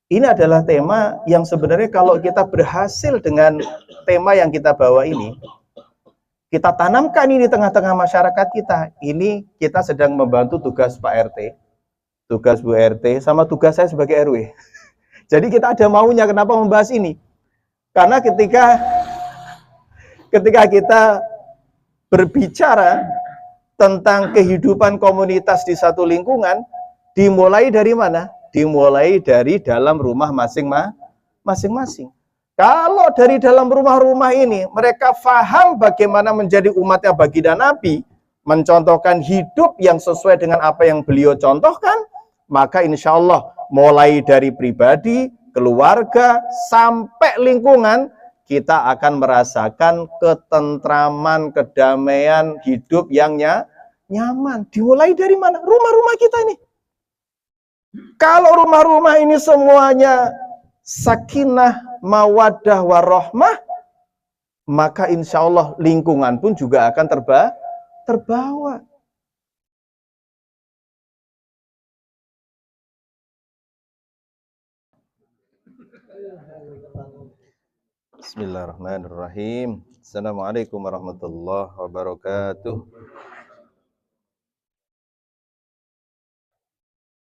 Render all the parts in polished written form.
Ini adalah tema yang sebenarnya kalau kita berhasil dengan tema yang kita bawa ini, kita tanamkan ini di tengah-tengah masyarakat kita. Ini kita sedang membantu tugas Pak RT, tugas Bu RT, sama tugas saya sebagai RW. Jadi kita ada maunya kenapa membahas ini? Karena ketika kita berbicara tentang kehidupan komunitas di satu lingkungan, dimulai dari mana? Dimulai dari dalam rumah masing-masing. Kalau dari dalam rumah-rumah ini mereka faham bagaimana menjadi umatnya baginda Nabi, mencontohkan hidup yang sesuai dengan apa yang beliau contohkan, maka insya Allah mulai dari pribadi, keluarga, sampai lingkungan, kita akan merasakan ketentraman, kedamaian, hidup yang nyaman. Dimulai dari mana? Rumah-rumah kita ini. Kalau rumah-rumah ini semuanya sakinah, mawaddah, warahmah, maka insya Allah lingkungan pun juga akan terbawa. Bismillahirrahmanirrahim. Assalamualaikum warahmatullahi wabarakatuh.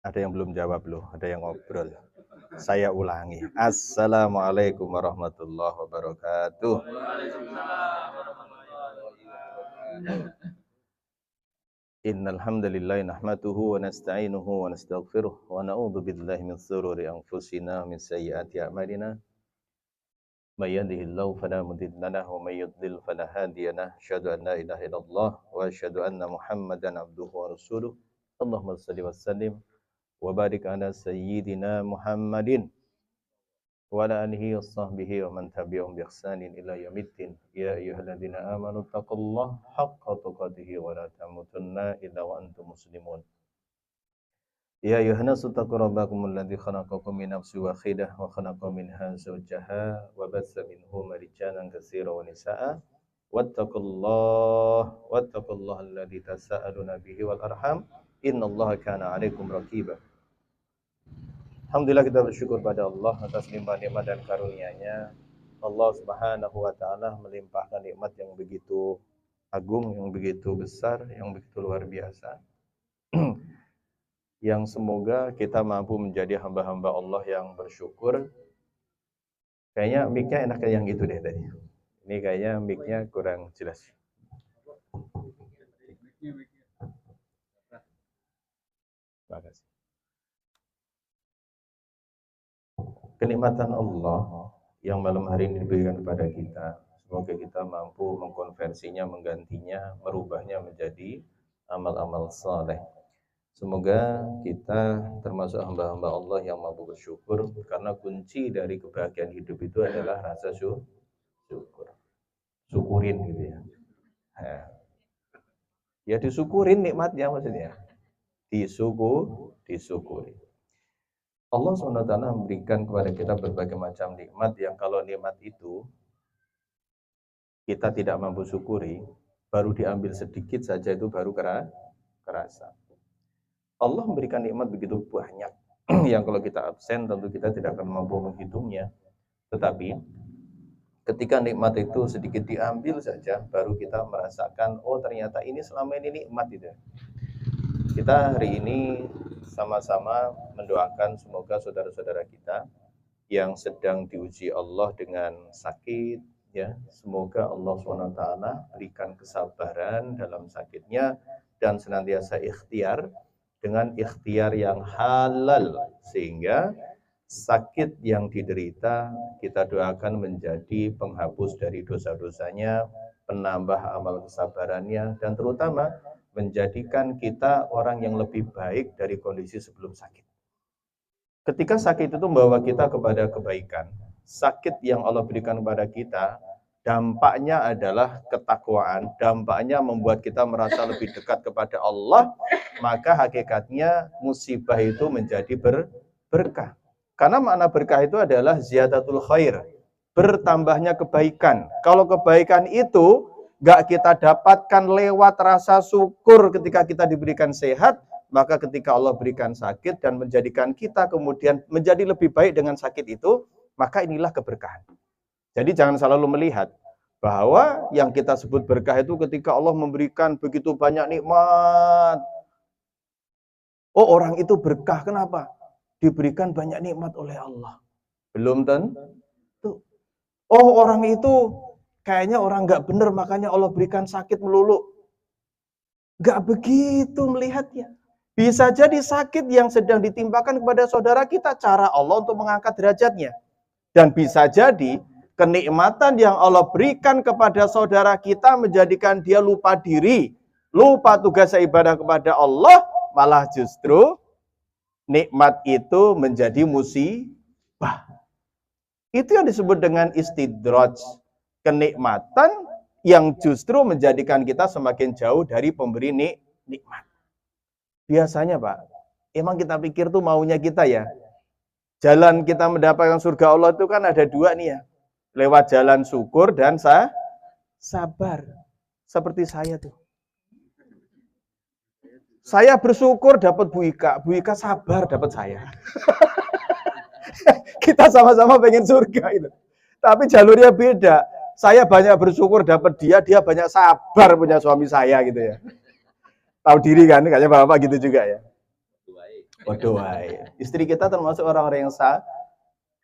Ada yang belum jawab loh, ada yang ngobrol. Saya ulangi. Assalamualaikum warahmatullahi wabarakatuh. Innal hamdalillah nahmaduhu wa nasta'inuhu wa nastaghfiruh wa na'udzu billahi min shururi anfusina min sayyiati a'malina. May yahdihillahu fala mudilla lahu wa may yudlil fala hadiya lahu. Asyhadu an la ilaha illallah wa asyhadu anna Muhammadan abduhu wa rasuluh. Allahumma shalli wa sallim wa barik ala sayyidina Muhammadin wa ala alihi wa sahbihi wa man tabi'ahum bi ihsanin ila yaumiddin. Ya ayyuhalladzina amanu taqullaha haqqa tuqatih wa la tamutunna illa wa antum muslimun. Ya ayyuhan nasu taqu rabbakum alladzi khalaqakum min nafsin wahidah wa khalaqa minha zawjaha wa bassa minhuma rijalan katsiran wa nisaa'a wattaqullaha alladzi tasaaluna bihi wal arham innallaha kana 'alaikum raqiba. Alhamdulillah kita bersyukur pada Allah atas limpah nikmat dan karunia-Nya. Allah Subhanahu wa taala melimpahkan nikmat yang begitu agung, yang begitu besar, yang begitu luar biasa. Yang semoga kita mampu menjadi hamba-hamba Allah yang bersyukur. Kayaknya mic-nya enaknya yang itu deh tadi. Ini kayaknya mic-nya kurang jelas. Terima kasih. Kenikmatan Allah yang malam hari ini diberikan kepada kita, semoga kita mampu mengkonversinya, menggantinya, merubahnya menjadi amal-amal saleh. Semoga kita termasuk hamba-hamba Allah yang mampu bersyukur, karena kunci dari kebahagiaan hidup itu adalah rasa syukur. Syukurin gitu ya. Ya disyukurin nikmatnya maksudnya. Disyukuri. Allah SWT memberikan kepada kita berbagai macam nikmat yang kalau nikmat itu kita tidak mampu syukuri, baru diambil sedikit saja itu baru kerasa. Allah memberikan nikmat begitu banyak yang kalau kita absen tentu kita tidak akan mampu menghitungnya. Tetapi ketika nikmat itu sedikit diambil saja, baru kita merasakan, oh ternyata ini selama ini nikmat itu. Kita hari ini sama-sama mendoakan semoga saudara-saudara kita yang sedang diuji Allah dengan sakit, ya, semoga Allah SWT berikan kesabaran dalam sakitnya dan senantiasa ikhtiar dengan ikhtiar yang halal, sehingga sakit yang diderita kita doakan menjadi penghapus dari dosa-dosanya, penambah amal kesabarannya, dan terutama menjadikan kita orang yang lebih baik dari kondisi sebelum sakit. Ketika sakit itu membawa kita kepada kebaikan, sakit yang Allah berikan kepada kita, dampaknya adalah ketakwaan, dampaknya membuat kita merasa lebih dekat kepada Allah, maka hakikatnya musibah itu menjadi berkah. Karena makna berkah itu adalah ziyadatul khair, bertambahnya kebaikan. Kalau kebaikan itu gak kita dapatkan lewat rasa syukur ketika kita diberikan sehat, maka ketika Allah berikan sakit dan menjadikan kita kemudian menjadi lebih baik dengan sakit itu, maka inilah keberkahan. Jadi jangan selalu melihat bahwa yang kita sebut berkah itu ketika Allah memberikan begitu banyak nikmat. Oh, orang itu berkah, kenapa? Diberikan banyak nikmat oleh Allah. Belum tentu. Oh, orang itu kayaknya orang nggak benar, makanya Allah berikan sakit melulu. Nggak begitu melihatnya. Bisa jadi sakit yang sedang ditimpakan kepada saudara kita, cara Allah untuk mengangkat derajatnya. Dan bisa jadi kenikmatan yang Allah berikan kepada saudara kita menjadikan dia lupa diri, lupa tugas ibadah kepada Allah, malah justru nikmat itu menjadi musibah. Itu yang disebut dengan istidraj, kenikmatan yang justru menjadikan kita semakin jauh dari pemberi nikmat. Biasanya Pak, emang kita pikir tuh maunya kita ya, jalan kita mendapatkan surga Allah itu kan ada dua nih ya, lewat jalan syukur dan sabar. Seperti saya tuh. Saya bersyukur dapat Bu Ika sabar dapat saya. Kita sama-sama pengen surga itu. Tapi jalurnya beda. Saya banyak bersyukur dapat dia banyak sabar punya suami saya gitu ya. Tahu diri kan, kayaknya Bapak gitu juga ya. Waduh, istri kita termasuk orang-orang yang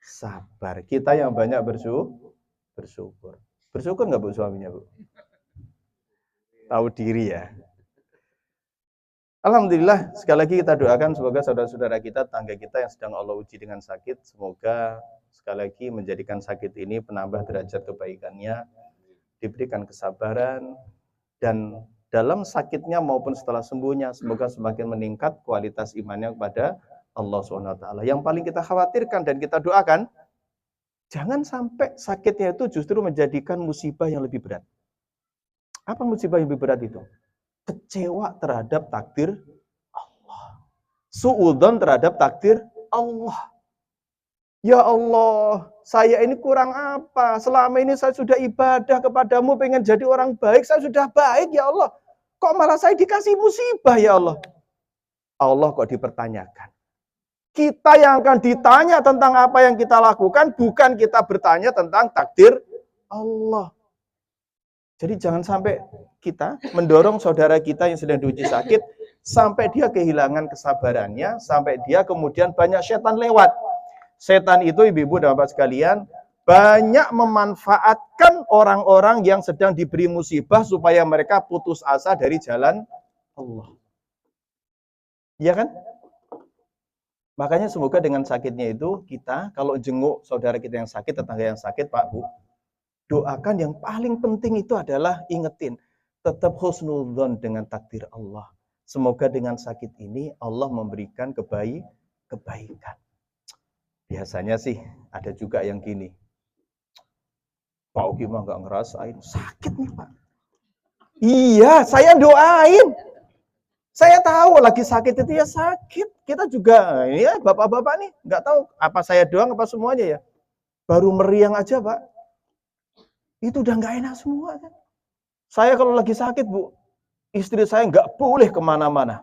sabar. Kita yang banyak bersyukur. Bersyukur nggak Bu suaminya Bu? Tahu diri ya. Alhamdulillah, sekali lagi kita doakan semoga saudara-saudara kita, tangga kita yang sedang Allah uji dengan sakit, semoga sekali lagi menjadikan sakit ini penambah derajat kebaikannya, diberikan kesabaran, dan dalam sakitnya maupun setelah sembuhnya, semoga semakin meningkat kualitas imannya kepada Allah SWT. Yang paling kita khawatirkan dan kita doakan, jangan sampai sakitnya itu justru menjadikan musibah yang lebih berat. Apa musibah yang lebih berat itu? Kecewa terhadap takdir Allah. Suudzon terhadap takdir Allah. Ya Allah, saya ini kurang apa? Selama ini saya sudah ibadah kepadamu, pengen jadi orang baik, saya sudah baik ya Allah. Kok malah saya dikasih musibah ya Allah? Allah kok dipertanyakan. Kita yang akan ditanya tentang apa yang kita lakukan, bukan kita bertanya tentang takdir Allah. Jadi jangan sampai kita mendorong saudara kita yang sedang diuji sakit, sampai dia kehilangan kesabarannya, sampai dia kemudian banyak setan lewat. Setan itu ibu-ibu dan bapak sekalian, banyak memanfaatkan orang-orang yang sedang diberi musibah supaya mereka putus asa dari jalan Allah. Iya kan? Makanya semoga dengan sakitnya itu kita, kalau jenguk saudara kita yang sakit, tetangga yang sakit, Pak Bu, doakan yang paling penting itu adalah ingetin, tetap husnudzon dengan takdir Allah. Semoga dengan sakit ini Allah memberikan kebaikan. Biasanya sih ada juga yang gini, Pak Ugi mah nggak ngerasain, sakit nih Pak. Iya, saya doain. Saya tahu lagi sakit itu ya sakit. Kita juga, ya bapak-bapak nih, nggak tahu apa saya doang apa semuanya ya. Baru meriang aja Pak. Itu udah nggak enak semua kan. Saya kalau lagi sakit Bu, istri saya nggak boleh kemana-mana.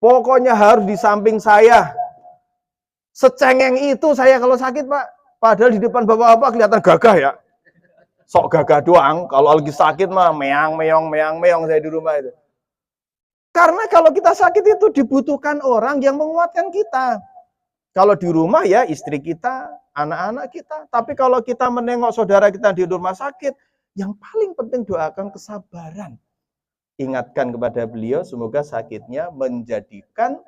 Pokoknya harus di samping saya. Secengeng itu saya kalau sakit Pak. Padahal di depan bapak-bapak kelihatan gagah ya. Sok gagah doang. Kalau lagi sakit mah meong saya di rumah itu. Karena kalau kita sakit itu dibutuhkan orang yang menguatkan kita. Kalau di rumah ya istri kita, anak-anak kita. Tapi kalau kita menengok saudara kita di rumah sakit, yang paling penting doakan kesabaran. Ingatkan kepada beliau, semoga sakitnya menjadikan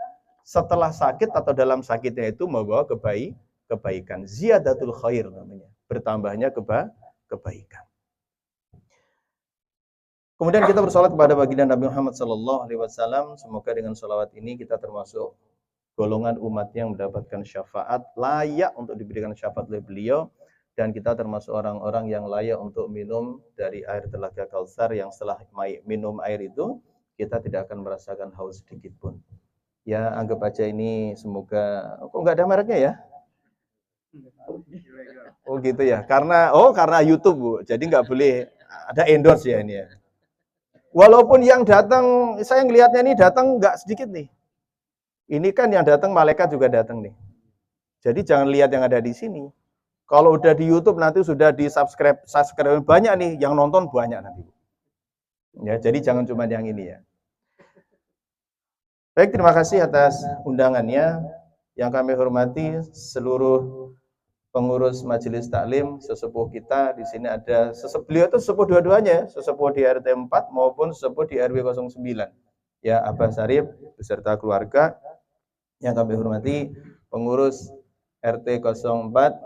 setelah sakit atau dalam sakitnya itu membawa kebaikan. Ziyadatul khair namanya. Bertambahnya kebaikan. Kemudian kita bersolat kepada baginda Nabi Muhammad SAW. Semoga dengan sholawat ini kita termasuk golongan umat yang mendapatkan syafaat, layak untuk diberikan syafaat oleh beliau, dan kita termasuk orang-orang yang layak untuk minum dari air telaga Kautsar yang setelah minum air itu kita tidak akan merasakan haus sedikit pun. Ya anggap aja ini semoga kok nggak ada mereknya ya? Oh gitu ya, karena YouTube Bu, jadi nggak boleh ada endorse ya ini ya. Walaupun yang datang, saya ngelihatnya ini datang nggak sedikit nih. Ini kan yang datang malaikat juga datang nih. Jadi jangan lihat yang ada di sini. Kalau udah di YouTube nanti sudah di subscribe banyak nih, yang nonton banyak nanti. Ya, jadi jangan cuma yang ini ya. Baik, terima kasih atas undangannya. Yang kami hormati seluruh pengurus majelis taklim, sesepuh kita. Di sini ada beliau itu sesepuh dua-duanya, sesepuh di RT 4 maupun sesepuh di RW 09. Ya, Abah Sarip beserta keluarga. Yang kami hormati pengurus RT 04.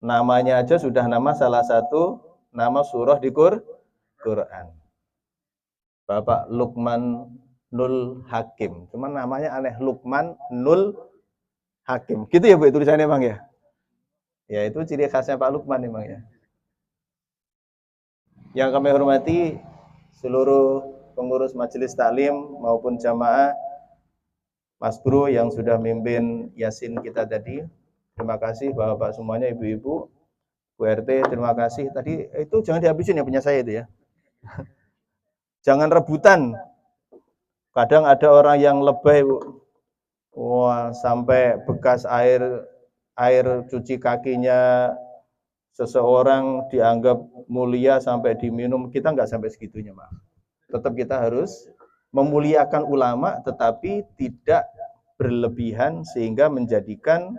Namanya aja sudah nama salah satu nama surah di Quran. Bapak Lukman Nul Hakim. Cuman namanya aneh, Lukman Nul Hakim. Gitu ya Bu tulisannya Bang ya? Ya itu ciri khasnya Pak Lukman memang ya. Yang kami hormati seluruh pengurus majelis taklim maupun jamaah, Mas Bro yang sudah mimpin Yasin kita tadi. Terima kasih Bapak semuanya, Ibu-ibu, Bu RT, terima kasih. Tadi itu jangan dihabisin ya punya saya itu ya. Jangan rebutan. Kadang ada orang yang lebay, wah sampai bekas air cuci kakinya seseorang dianggap mulia sampai diminum. Kita nggak sampai segitunya, maaf. Tetap kita harus memuliakan ulama, tetapi tidak berlebihan sehingga menjadikan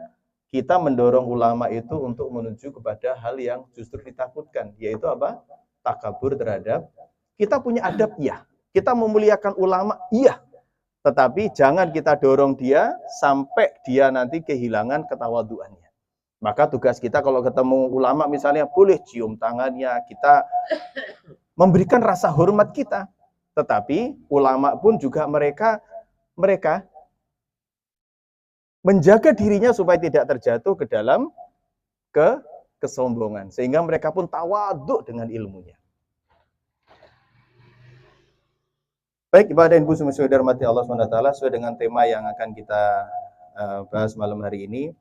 kita mendorong ulama itu untuk menuju kepada hal yang justru ditakutkan, yaitu apa? Takabur terhadap. Kita punya adab, ya. Kita memuliakan ulama, iya. Tetapi jangan kita dorong dia sampai dia nanti kehilangan ketawaduannya. Maka tugas kita kalau ketemu ulama misalnya boleh cium tangannya, kita memberikan rasa hormat kita. Tetapi ulama pun juga mereka menjaga dirinya supaya tidak terjatuh ke dalam kesombongan. Sehingga mereka pun tawaduk dengan ilmunya. Baik, ibadah ibu semua saudara mati Allah SWT, sesuai dengan tema yang akan kita bahas malam hari ini.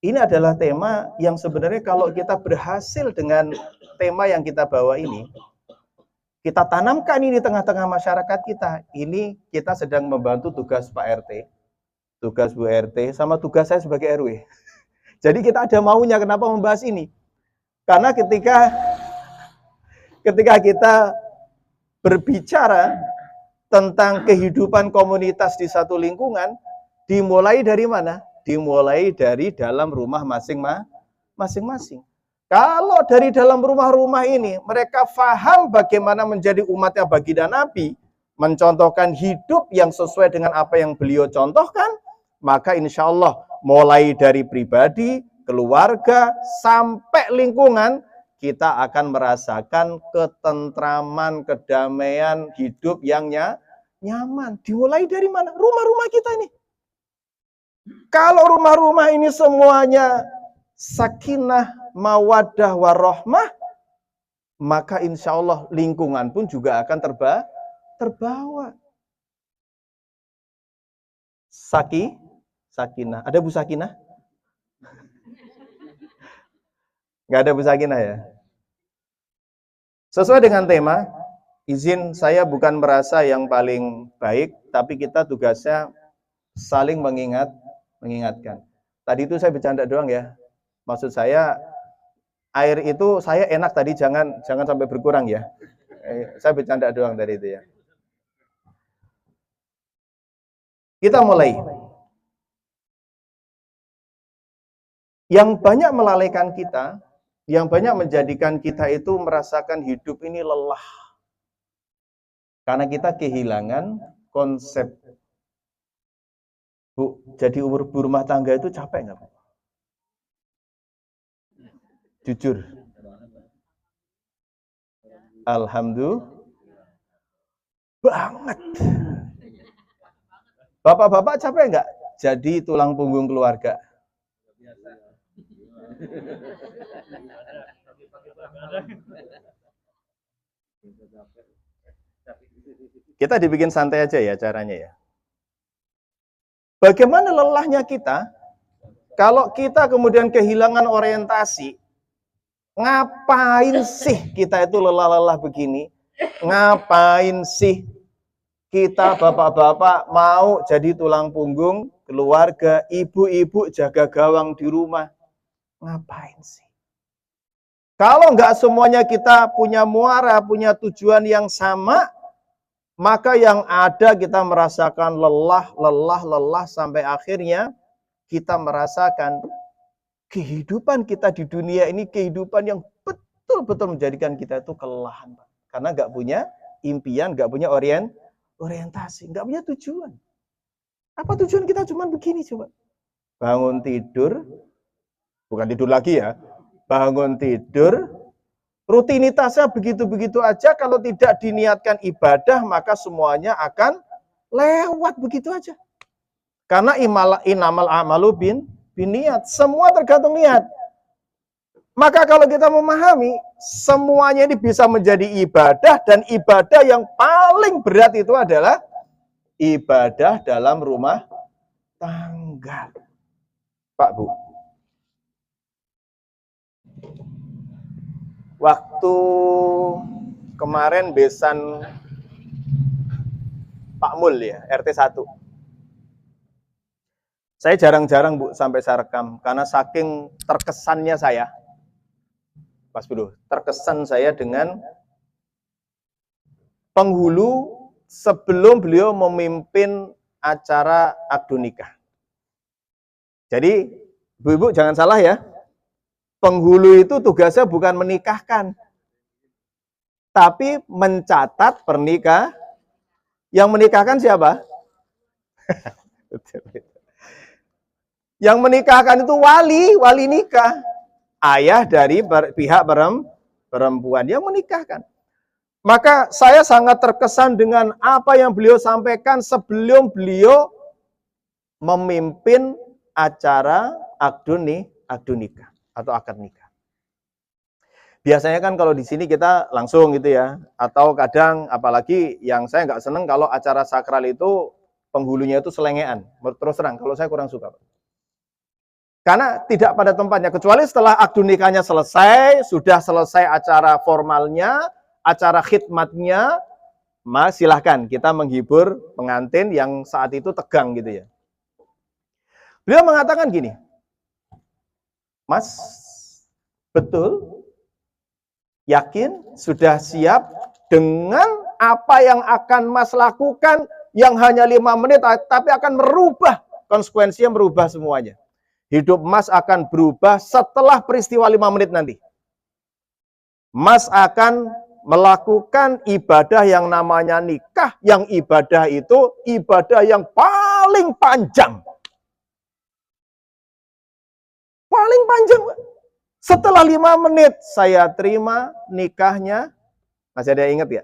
Ini adalah tema yang sebenarnya kalau kita berhasil dengan tema yang kita bawa ini, kita tanamkan ini di tengah-tengah masyarakat kita, ini kita sedang membantu tugas Pak RT, tugas Bu RT, sama tugas saya sebagai RW. Jadi kita ada maunya, kenapa membahas ini? Karena ketika kita berbicara tentang kehidupan komunitas di satu lingkungan, dimulai dari mana? Dimulai dari dalam rumah masing-masing. Kalau dari dalam rumah-rumah ini, mereka faham bagaimana menjadi umatnya baginda Nabi, mencontohkan hidup yang sesuai dengan apa yang beliau contohkan, maka insya Allah mulai dari pribadi, keluarga, sampai lingkungan, kita akan merasakan ketentraman, kedamaian, hidup yang nyaman. Dimulai dari mana? Rumah-rumah kita ini. Kalau rumah-rumah ini semuanya sakinah, mawaddah, warahmah, maka insya Allah lingkungan pun juga akan terbawa. Sakinah. Ada Bu Sakinah? Nggak ada Bu Sakinah ya? Sesuai dengan tema, izin saya bukan merasa yang paling baik, tapi kita tugasnya saling mengingatkan. Tadi itu saya bercanda doang ya. Maksud saya, air itu saya enak tadi, jangan sampai berkurang ya. Saya bercanda doang dari itu ya. Kita mulai. Yang banyak melalaikan kita, yang banyak menjadikan kita itu merasakan hidup ini lelah. Karena kita kehilangan konsep. Bu, jadi rumah tangga itu capek nggak, Bu? Jujur. Alhamdulillah. Banget. Bapak-bapak capek nggak? Jadi tulang punggung keluarga. Kita dibikin santai aja ya caranya ya. Bagaimana lelahnya kita kalau kita kemudian kehilangan orientasi? Ngapain sih kita itu lelah-lelah begini? Ngapain sih kita bapak-bapak mau jadi tulang punggung keluarga, ibu-ibu jaga gawang di rumah? Ngapain sih? Kalau nggak semuanya kita punya muara, punya tujuan yang sama, maka yang ada kita merasakan lelah sampai akhirnya kita merasakan kehidupan kita di dunia ini kehidupan yang betul-betul menjadikan kita itu kelelahan, Pak. Karena nggak punya impian, nggak punya orientasi, nggak punya tujuan. Apa tujuan kita cuma begini coba? Bangun tidur, bukan tidur lagi ya, bangun tidur, rutinitasnya begitu-begitu aja, kalau tidak diniatkan ibadah, maka semuanya akan lewat begitu aja. Karena inamal amalu biniat, semua tergantung niat. Maka kalau kita memahami, semuanya ini bisa menjadi ibadah, dan ibadah yang paling berat itu adalah ibadah dalam rumah tangga. Pak, Bu. Waktu kemarin besan Pak Mul ya, RT 1. Saya jarang-jarang, Bu, sampai saya rekam. Karena saking terkesannya saya, Mas Bro, terkesan saya dengan penghulu sebelum beliau memimpin acara akad nikah. Jadi, Bu-ibu jangan salah ya, penghulu itu tugasnya bukan menikahkan, tapi mencatat pernikahan. Yang menikahkan siapa? Yang menikahkan itu wali nikah. Ayah dari pihak perempuan yang menikahkan. Maka saya sangat terkesan dengan apa yang beliau sampaikan sebelum beliau memimpin acara akad nikah atau akad nikah. Biasanya kan kalau di sini kita langsung gitu ya, atau kadang apalagi yang saya nggak seneng kalau acara sakral itu penghulunya itu selengean. Terus terang, kalau saya kurang suka. Karena tidak pada tempatnya, kecuali setelah akad nikahnya selesai, sudah selesai acara formalnya, acara khidmatnya, mas silahkan kita menghibur pengantin yang saat itu tegang gitu ya. Beliau mengatakan gini, Mas, betul, yakin, sudah siap dengan apa yang akan Mas lakukan yang hanya 5 menit, tapi akan merubah, konsekuensinya merubah semuanya. Hidup Mas akan berubah setelah peristiwa 5 menit nanti. Mas akan melakukan ibadah yang namanya nikah, yang ibadah itu ibadah yang paling panjang. Paling panjang. Setelah 5 menit saya terima nikahnya. Masih ada yang ingat ya?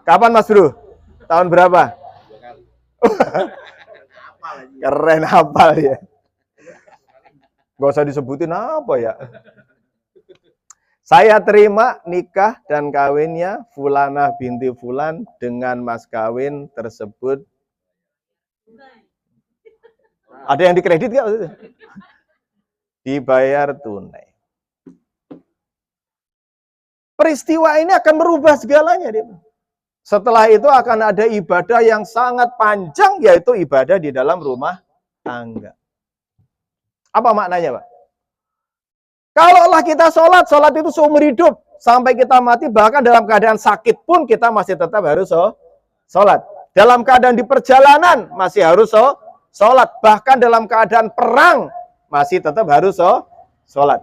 Kapan Mas Bro? Tahun berapa? Keren, hafal ya. Gak usah disebutin apa ya. Saya terima nikah dan kawinnya Fulanah binti Fulan dengan mas kawin tersebut. Ada yang dikredit gak? Dibayar tunai. Peristiwa ini akan merubah segalanya. Setelah itu akan ada ibadah yang sangat panjang, yaitu ibadah di dalam rumah tangga. Apa maknanya, Pak? Kalaulah kita sholat itu seumur hidup. Sampai kita mati, bahkan dalam keadaan sakit pun kita masih tetap harus sholat. Dalam keadaan di perjalanan masih harus sholat. Bahkan dalam keadaan perang masih tetap harus sholat.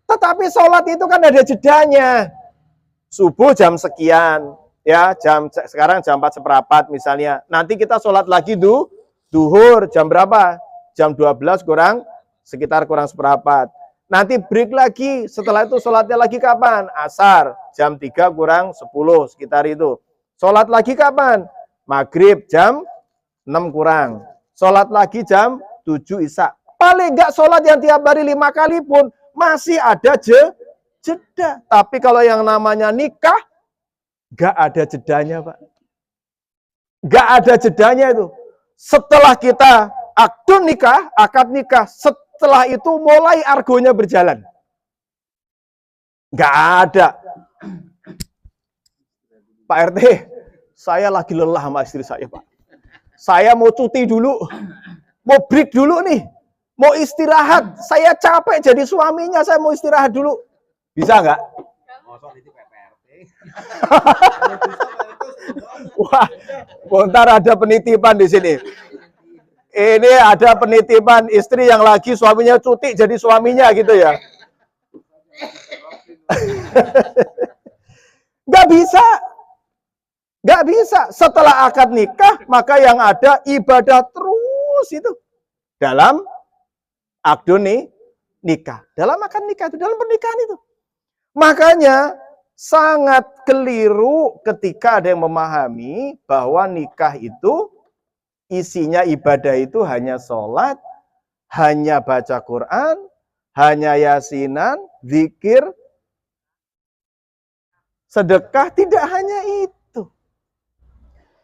Tetapi sholat itu kan ada jedanya. Subuh jam sekian. Ya, sekarang jam 4:15 misalnya. Nanti kita sholat lagi duhur jam berapa? Jam 12 sekitar kurang seperempat. Nanti break lagi, setelah itu sholatnya lagi kapan? Asar, jam 3 kurang 10, sekitar itu. Sholat lagi kapan? Maghrib, jam 6 kurang. Sholat lagi jam 7 isya. Paling enggak sholat yang tiap hari 5 kali pun masih ada jeda. Tapi kalau yang namanya nikah, enggak ada jedanya, Pak. Enggak ada jedanya itu. Setelah kita akad nikah, setelah itu mulai argonya berjalan. Enggak ada. Pak RT, saya lagi lelah sama istri saya, Pak. Saya mau cuti dulu, mau break dulu nih, mau istirahat. Saya capek jadi suaminya, saya mau istirahat dulu. Bisa nggak? Wah, bentar ada penitipan di sini. Ini ada penitipan istri yang lagi suaminya cuti jadi suaminya gitu ya. Nggak bisa. Nggak bisa. Setelah akad nikah, maka yang ada ibadah terus itu. Dalam akad nikah. Dalam akad nikah itu, dalam pernikahan itu. Makanya sangat keliru ketika ada yang memahami bahwa nikah itu isinya ibadah itu hanya sholat, hanya baca Quran, hanya yasinan, zikir, sedekah, tidak hanya itu.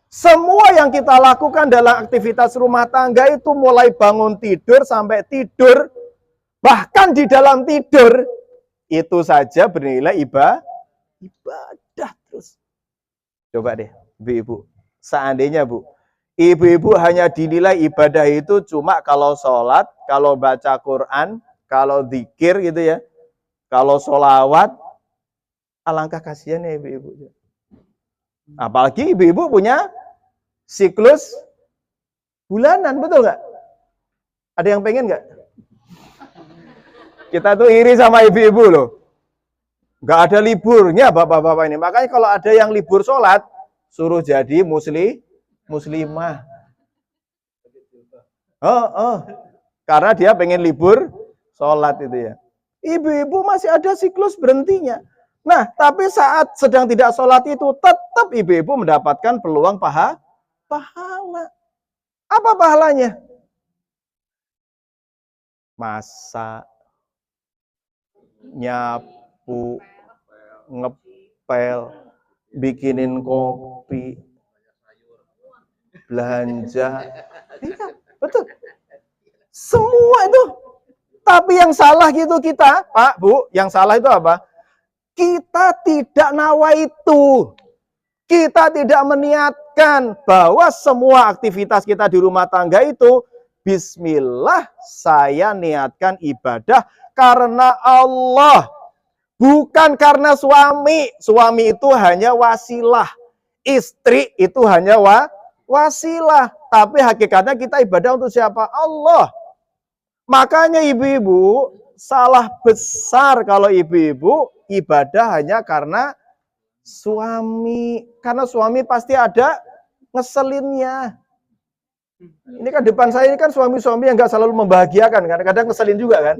Semua yang kita lakukan dalam aktivitas rumah tangga itu mulai bangun tidur sampai tidur, bahkan di dalam tidur, itu saja bernilai ibadah terus. Coba deh, ibu-ibu, seandainya Bu, ibu-ibu hanya dinilai ibadah itu cuma kalau sholat, kalau baca Quran, kalau zikir gitu ya, kalau sholawat, alangkah kasihannya ibu-ibu. Apalagi ibu-ibu punya siklus bulanan, betul nggak? Ada yang pengen nggak? Kita tuh iri sama ibu-ibu loh. Nggak ada liburnya bapak-bapak ini. Makanya kalau ada yang libur sholat, suruh jadi muslimah. Karena dia pengen libur sholat itu ya. Ibu-ibu masih ada siklus berhentinya. Nah, tapi saat sedang tidak sholat itu, tetap ibu-ibu mendapatkan peluang pahala. Apa pahalanya? Masak, nyapu, ngepel, bikinin kopi, belanja. Iya, betul. Semua itu. Tapi yang salah gitu kita, Pak, Bu, yang salah itu apa? Kita tidak nawa itu. Kita tidak meniatkan bahwa semua aktivitas kita di rumah tangga itu, bismillah, saya niatkan ibadah karena Allah. Bukan karena suami. Suami itu hanya wasilah. Istri itu hanya wasilah. Tapi hakikatnya kita ibadah untuk siapa? Allah. Makanya ibu-ibu, salah besar kalau ibu-ibu ibadah hanya karena suami. Karena suami pasti ada ngeselinnya. Ini kan depan saya ini kan suami-suami yang gak selalu membahagiakan. Kadang-kadang ngeselin juga kan.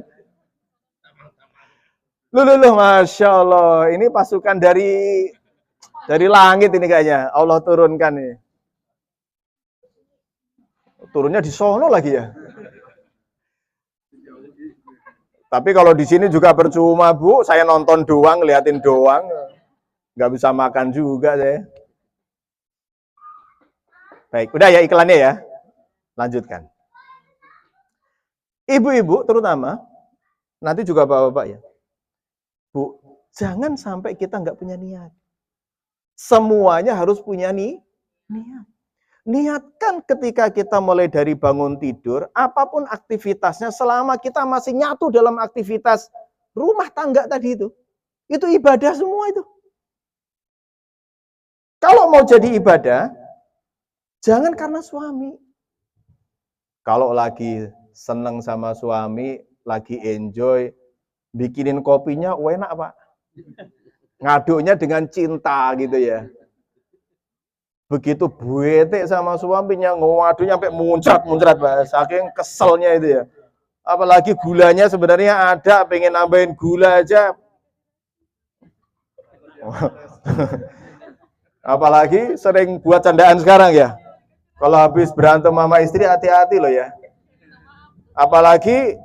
Loh, Masya Allah. Ini pasukan dari langit ini kayaknya. Allah turunkan ini. Turunnya di sono lagi ya. Tapi kalau di sini juga percuma, Bu. Saya nonton doang, ngeliatin doang. Nggak bisa makan juga saya. Baik, udah ya iklannya ya. Lanjutkan. Ibu-ibu terutama, nanti juga bapak-bapak ya. Bu, jangan sampai kita nggak punya niat. Semuanya harus punya niat. Niatkan ketika kita mulai dari bangun tidur, apapun aktivitasnya, selama kita masih nyatu dalam aktivitas rumah tangga tadi itu ibadah semua itu. Kalau mau jadi ibadah, jangan karena suami. Kalau lagi seneng sama suami, lagi enjoy, bikinin kopinya, enak Pak. Ngaduknya dengan cinta gitu ya. Begitu bete sama suaminya, ngadunya sampai muncrat-muncrat Pak. Saking keselnya itu ya. Apalagi gulanya sebenarnya ada, pengen nambahin gula aja. Apalagi sering buat candaan sekarang ya. Kalau habis berantem sama istri, hati-hati loh ya. Apalagi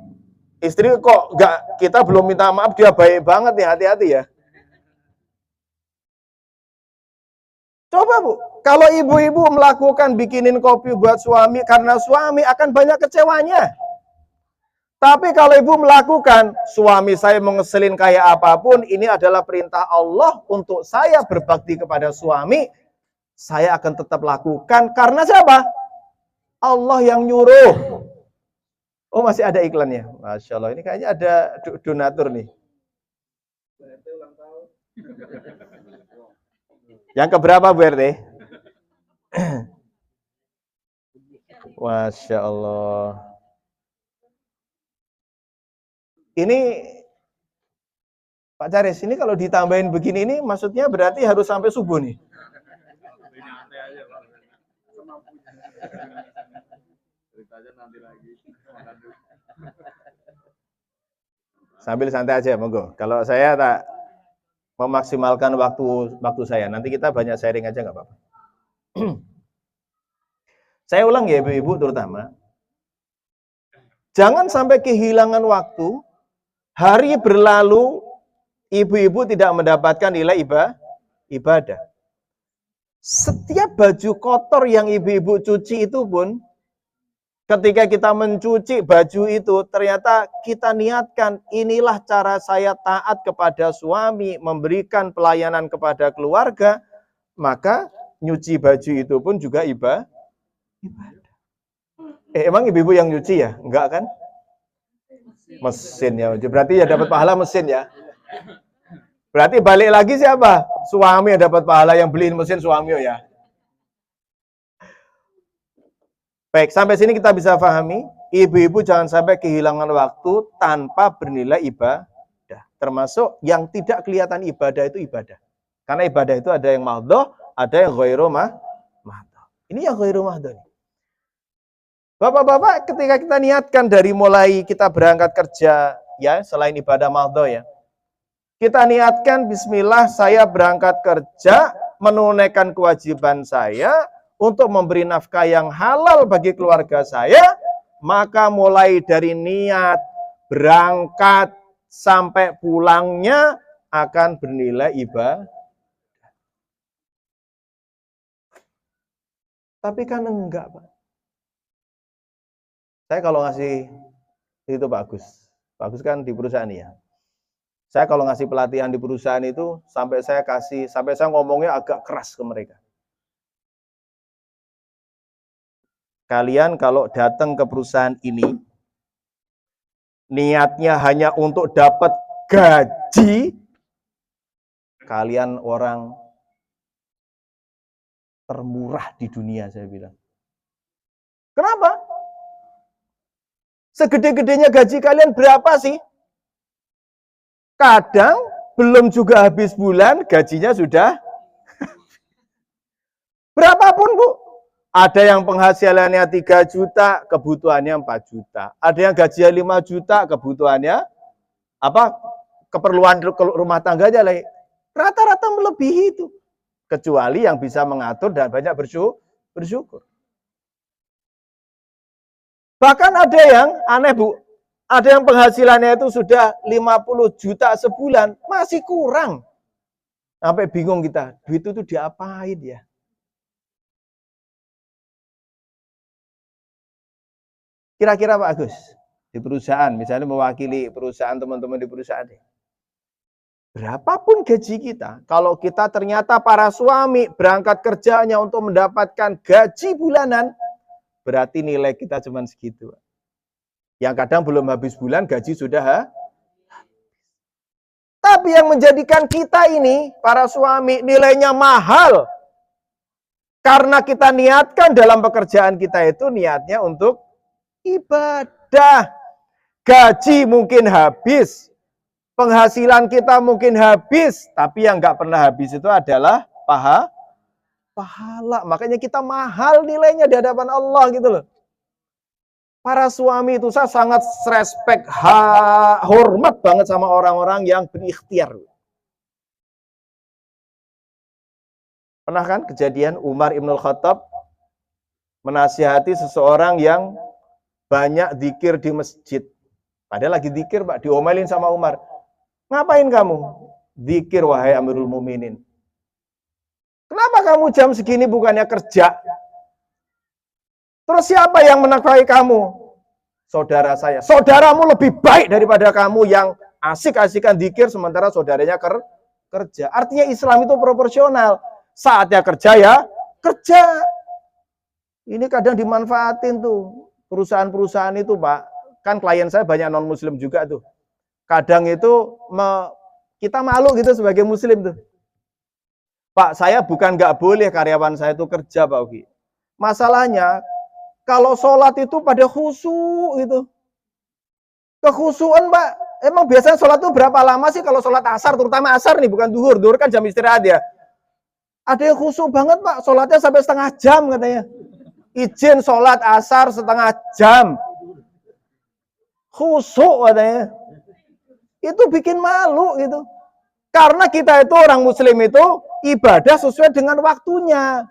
istri kok kita belum minta maaf, dia baik banget nih, hati-hati ya. Coba Bu, kalau ibu-ibu melakukan bikinin kopi buat suami karena suami akan banyak kecewanya. Tapi kalau ibu melakukan, suami saya mau ngeselin kayak apapun, ini adalah perintah Allah untuk saya berbakti kepada suami, saya akan tetap lakukan. Karena siapa? Allah yang nyuruh. Oh, masih ada iklannya. Masya Allah, ini kayaknya ada donatur nih. Yang keberapa Bu RT? Masya Allah. Ini Pak Caris, ini kalau ditambahin begini ini maksudnya berarti harus sampai subuh nih. Sambil santai aja, monggo. Kalau saya tak memaksimalkan waktu saya, nanti kita banyak sharing aja nggak apa-apa. Saya ulang ya ibu-ibu terutama, jangan sampai kehilangan waktu, hari berlalu, ibu-ibu tidak mendapatkan nilai ibadah. Setiap baju kotor yang ibu-ibu cuci itu pun, ketika kita mencuci baju itu, ternyata kita niatkan, inilah cara saya taat kepada suami, memberikan pelayanan kepada keluarga, maka nyuci baju itu pun juga ibadah. Emang ibu-ibu yang nyuci ya? Enggak kan? Mesin ya. Berarti ya dapat pahala mesin ya. Berarti balik lagi siapa? Suami yang dapat pahala, yang beliin mesin suami ya. Baik, sampai sini kita bisa pahami, ibu-ibu jangan sampai kehilangan waktu tanpa bernilai ibadah. Termasuk yang tidak kelihatan ibadah itu ibadah. Karena ibadah itu ada yang mahdhah, ada yang ghairu mahdhah. Ini yang ghairu mahdhah. Bapak-bapak, ketika kita niatkan dari mulai kita berangkat kerja, ya selain ibadah mahdhah ya, kita niatkan bismillah saya berangkat kerja, menunaikan kewajiban saya, untuk memberi nafkah yang halal bagi keluarga saya, maka mulai dari niat, berangkat, sampai pulangnya akan bernilai ibadah. Tapi kan enggak, Pak. Saya kalau ngasih itu Pak Agus kan di perusahaan ya. Saya kalau ngasih pelatihan di perusahaan itu sampai saya ngomongnya agak keras ke mereka. Kalian kalau datang ke perusahaan ini niatnya hanya untuk dapat gaji, kalian orang termurah di dunia, saya bilang. Kenapa? Segede-gedenya gaji kalian berapa sih? Kadang belum juga habis bulan, gajinya sudah berapapun, Bu. Ada yang penghasilannya 3 juta, kebutuhannya 4 juta. Ada yang gajinya 5 juta, kebutuhannya keperluan rumah tangganya lah. Rata-rata melebihi itu. Kecuali yang bisa mengatur dan banyak bersyukur. Bahkan ada yang aneh, Bu. Ada yang penghasilannya itu sudah 50 juta sebulan, masih kurang. Sampai bingung kita, duit itu diapain ya? Kira-kira Pak Agus, di perusahaan, misalnya mewakili perusahaan teman-teman di perusahaan, berapapun gaji kita, kalau kita ternyata para suami berangkat kerjanya untuk mendapatkan gaji bulanan, berarti nilai kita cuma segitu. Yang kadang belum habis bulan, gaji sudah Tapi yang menjadikan kita ini, para suami, nilainya mahal. Karena kita niatkan dalam pekerjaan kita itu niatnya untuk ibadah. Gaji mungkin habis, penghasilan kita mungkin habis, tapi yang nggak pernah habis itu adalah pahala. Makanya kita mahal nilainya di hadapan Allah gitu loh. Para suami itu saya sangat respect, hormat banget sama orang-orang yang berikhtiar. Pernah kan kejadian Umar Ibn Khattab menasihati seseorang yang banyak zikir di masjid. Padahal lagi zikir, Pak, diomelin sama Umar. Ngapain kamu? Zikir, wahai Amirul Mukminin. Kenapa kamu jam segini bukannya kerja? Terus siapa yang menafkahi kamu? saudara saya. Saudaramu lebih baik daripada kamu yang asik-asikan zikir sementara saudaranya kerja. Artinya Islam itu proporsional. Saatnya kerja ya kerja. Ini kadang dimanfaatin tuh perusahaan-perusahaan itu, Pak. Kan klien saya banyak non-muslim juga tuh. Kadang itu kita malu gitu sebagai muslim tuh. Pak, saya bukan nggak boleh karyawan saya itu kerja, Pak Ugi. Masalahnya, kalau sholat itu pada khusyuk gitu. Kekhusyuan, Pak. Emang biasanya sholat itu berapa lama sih kalau sholat asar, terutama asar nih, bukan duhur. Duhur kan jam istirahat ya. Ada yang khusyuk banget, Pak. Sholatnya sampai setengah jam katanya. Izin sholat asar setengah jam. Khusyuk katanya. Itu bikin malu gitu. Karena kita itu orang muslim itu ibadah sesuai dengan waktunya.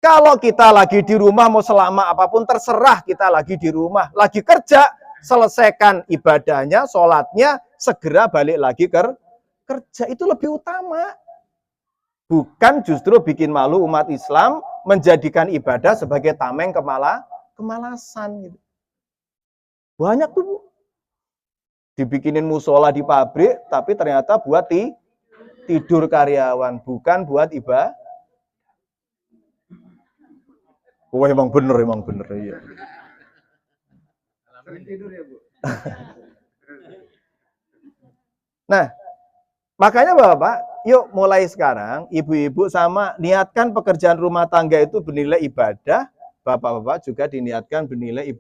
Kalau kita lagi di rumah mau selama apapun terserah, kita lagi di rumah, lagi kerja, selesaikan ibadahnya, sholatnya, segera balik lagi kerja. Itu lebih utama. Bukan justru bikin malu umat Islam menjadikan ibadah sebagai tameng kemalasan gitu. Banyak tuh, Bu. Dibikinin musola di pabrik, tapi ternyata buat tidur karyawan, bukan buat ibadah. Wah, emang bener ya. Nah, makanya Bapak, yuk mulai sekarang, ibu-ibu sama niatkan pekerjaan rumah tangga itu bernilai ibadah, bapak-bapak juga diniatkan bernilai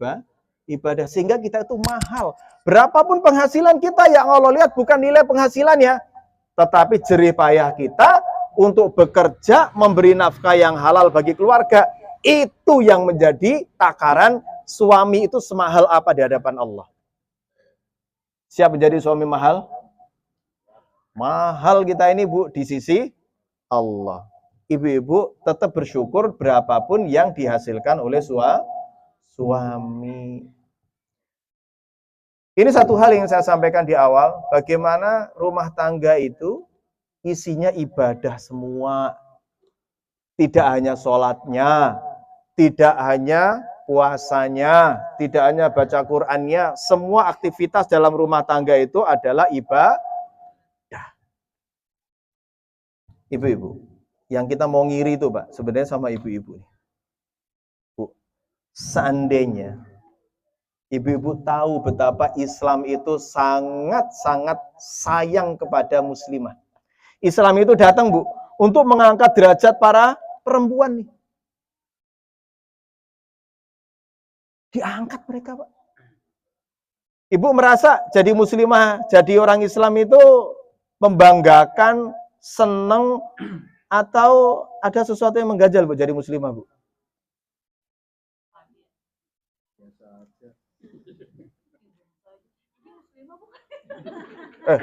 ibadah, sehingga kita itu mahal. Berapapun penghasilan kita, yang Allah lihat bukan nilai penghasilannya, tetapi jerih payah kita untuk bekerja, memberi nafkah yang halal bagi keluarga. Itu yang menjadi takaran suami itu semahal apa di hadapan Allah. Siap menjadi suami mahal? Mahal kita ini, Bu, di sisi Allah. Ibu-ibu tetap bersyukur berapapun yang dihasilkan oleh suami. Ini satu hal yang saya sampaikan di awal, bagaimana rumah tangga itu isinya ibadah semua. Tidak hanya sholatnya, tidak hanya puasanya, tidak hanya baca Qur'annya, semua aktivitas dalam rumah tangga itu adalah ibadah. Ibu-ibu, yang kita mau ngiri itu, Pak, sebenarnya sama ibu-ibu. Bu, seandainya ibu-ibu tahu betapa Islam itu sangat-sangat sayang kepada muslimah. Islam itu datang, Bu, untuk mengangkat derajat para perempuan nih. Diangkat mereka, Pak. Ibu merasa jadi muslimah, jadi orang Islam itu membanggakan, senang, atau ada sesuatu yang mengganjal, Bu, jadi muslimah, Bu?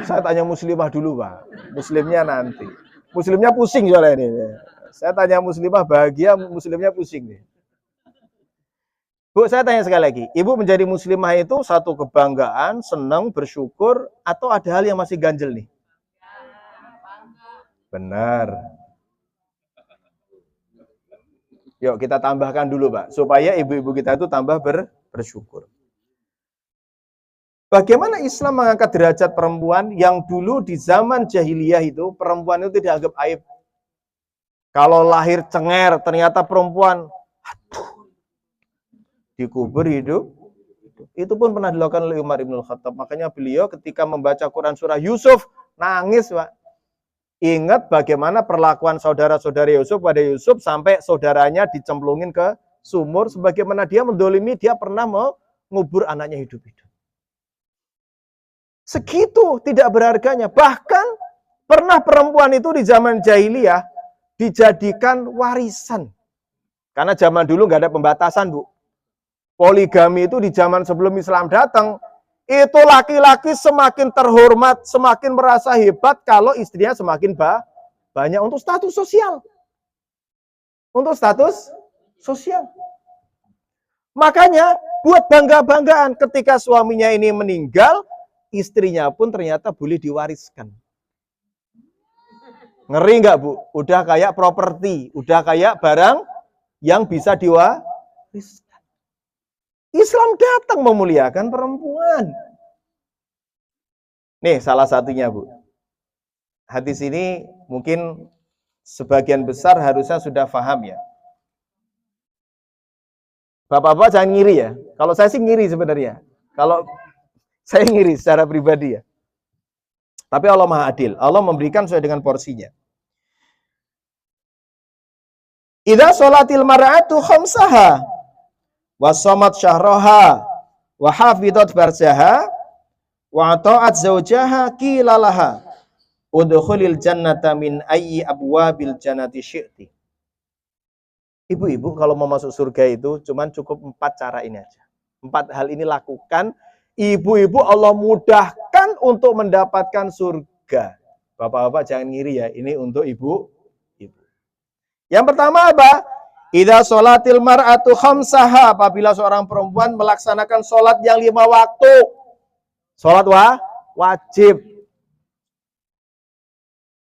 Saya tanya muslimah dulu, Pak. Muslimnya nanti. Muslimnya pusing soalnya ini. Saya tanya muslimah bahagia, muslimnya pusing nih. Bu, saya tanya sekali lagi. Ibu menjadi muslimah itu satu kebanggaan, senang, bersyukur, atau ada hal yang masih ganjel nih? Benar. Yuk kita tambahkan dulu, Pak, supaya ibu-ibu kita itu tambah bersyukur. Bagaimana Islam mengangkat derajat perempuan yang dulu di zaman jahiliyah itu perempuan itu tidak dianggap aib. Kalau lahir cenger ternyata perempuan, aduh, dikubur hidup. Itu pun pernah dilakukan oleh Umar Ibn Khattab. Makanya beliau ketika membaca Quran surah Yusuf nangis, Pak. Ingat bagaimana perlakuan saudara-saudari Yusuf pada Yusuf sampai saudaranya dicemplungin ke sumur. Sebagaimana dia mendolimi, dia pernah mengubur anaknya hidup-hidup. Segitu tidak berharganya. Bahkan pernah perempuan itu di zaman jahiliyah dijadikan warisan. Karena zaman dulu nggak ada pembatasan, Bu. Poligami itu di zaman sebelum Islam datang, itu laki-laki semakin terhormat, semakin merasa hebat kalau istrinya semakin banyak untuk status sosial. Untuk status sosial. Makanya buat bangga-banggaan ketika suaminya ini meninggal, istrinya pun ternyata boleh diwariskan. Ngeri nggak, Bu? Udah kayak properti, udah kayak barang yang bisa diwariskan. Islam datang memuliakan perempuan. Nih salah satunya Bu. Hadis ini mungkin sebagian besar harusnya sudah paham ya. Bapak-bapak jangan ngiri ya. Kalau saya sih ngiri sebenarnya. Kalau saya ngiri secara pribadi ya. Tapi Allah Maha Adil. Allah memberikan sesuai dengan porsinya. Idza sholatil mar'atu khamsaha wa shamat syahraha wa hafidhat farjaha wa ta'at zawjaha qila laha udkhulil jannata min ayyi abwabil jannati syi'ti. Ibu-ibu kalau mau masuk surga itu cuman cukup 4 cara ini aja. 4 hal ini lakukan, ibu-ibu Allah mudahkan untuk mendapatkan surga. Bapak-bapak jangan ngiri ya, ini untuk ibu. Yang pertama apa? Idza sholatil mar'atu khamsaha, apabila seorang perempuan melaksanakan sholat yang 5 waktu. Sholat wajib.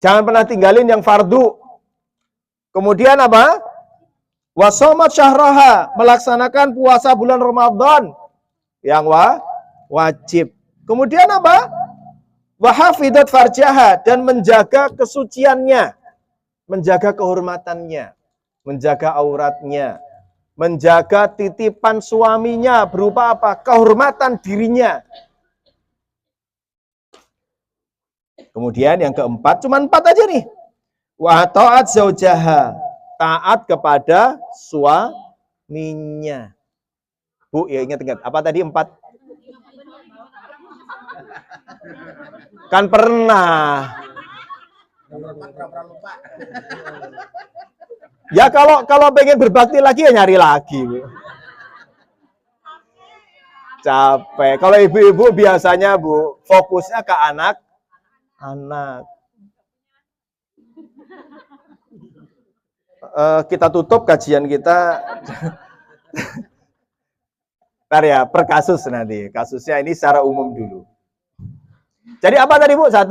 Jangan pernah tinggalin yang fardu. Kemudian apa? Wa shamat syahraha, melaksanakan puasa bulan Ramadan yang wajib. Kemudian apa? Wa hafidhat farjaha, dan menjaga kesuciannya. Menjaga kehormatannya, menjaga auratnya, menjaga titipan suaminya berupa apa? Kehormatan dirinya. Kemudian yang keempat, cuma 4 aja nih. Wa ta'at zaujaha, taat kepada suaminya. Bu, ya ingat-ingat, apa tadi 4? Kan pernah. Ya kalau pengen berbakti lagi ya nyari lagi. Bu. Capek. Kalau ibu-ibu biasanya Bu fokusnya ke anak. Kita tutup kajian kita. Ntar ya per kasus nanti. Kasusnya ini secara umum dulu. Jadi apa tadi Bu? 1?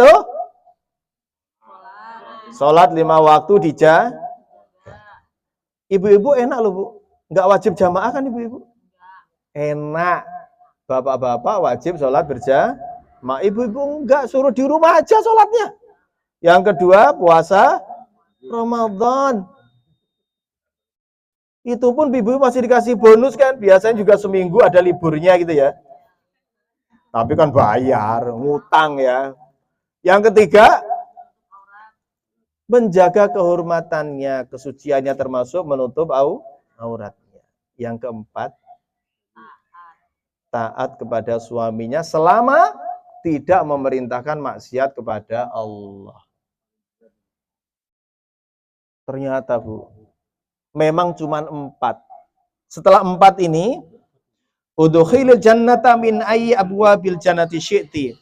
Sholat 5 waktu Ibu-ibu enak loh Bu. Nggak wajib jamaah kan ibu-ibu? Enak. Bapak-bapak wajib sholat berjamaah. Ibu-ibu enggak, suruh di rumah aja sholatnya. Yang kedua, puasa Ramadan. Itu pun ibu masih dikasih bonus kan. Biasanya juga seminggu ada liburnya gitu ya. Tapi kan bayar, ngutang ya. Yang ketiga, menjaga kehormatannya, kesuciannya termasuk menutup auratnya. Yang keempat, taat kepada suaminya selama tidak memerintahkan maksiat kepada Allah. Ternyata Bu, memang cuma 4. Setelah 4 ini, udkhilil jannata min ayyi abwabil jannati syi'ti.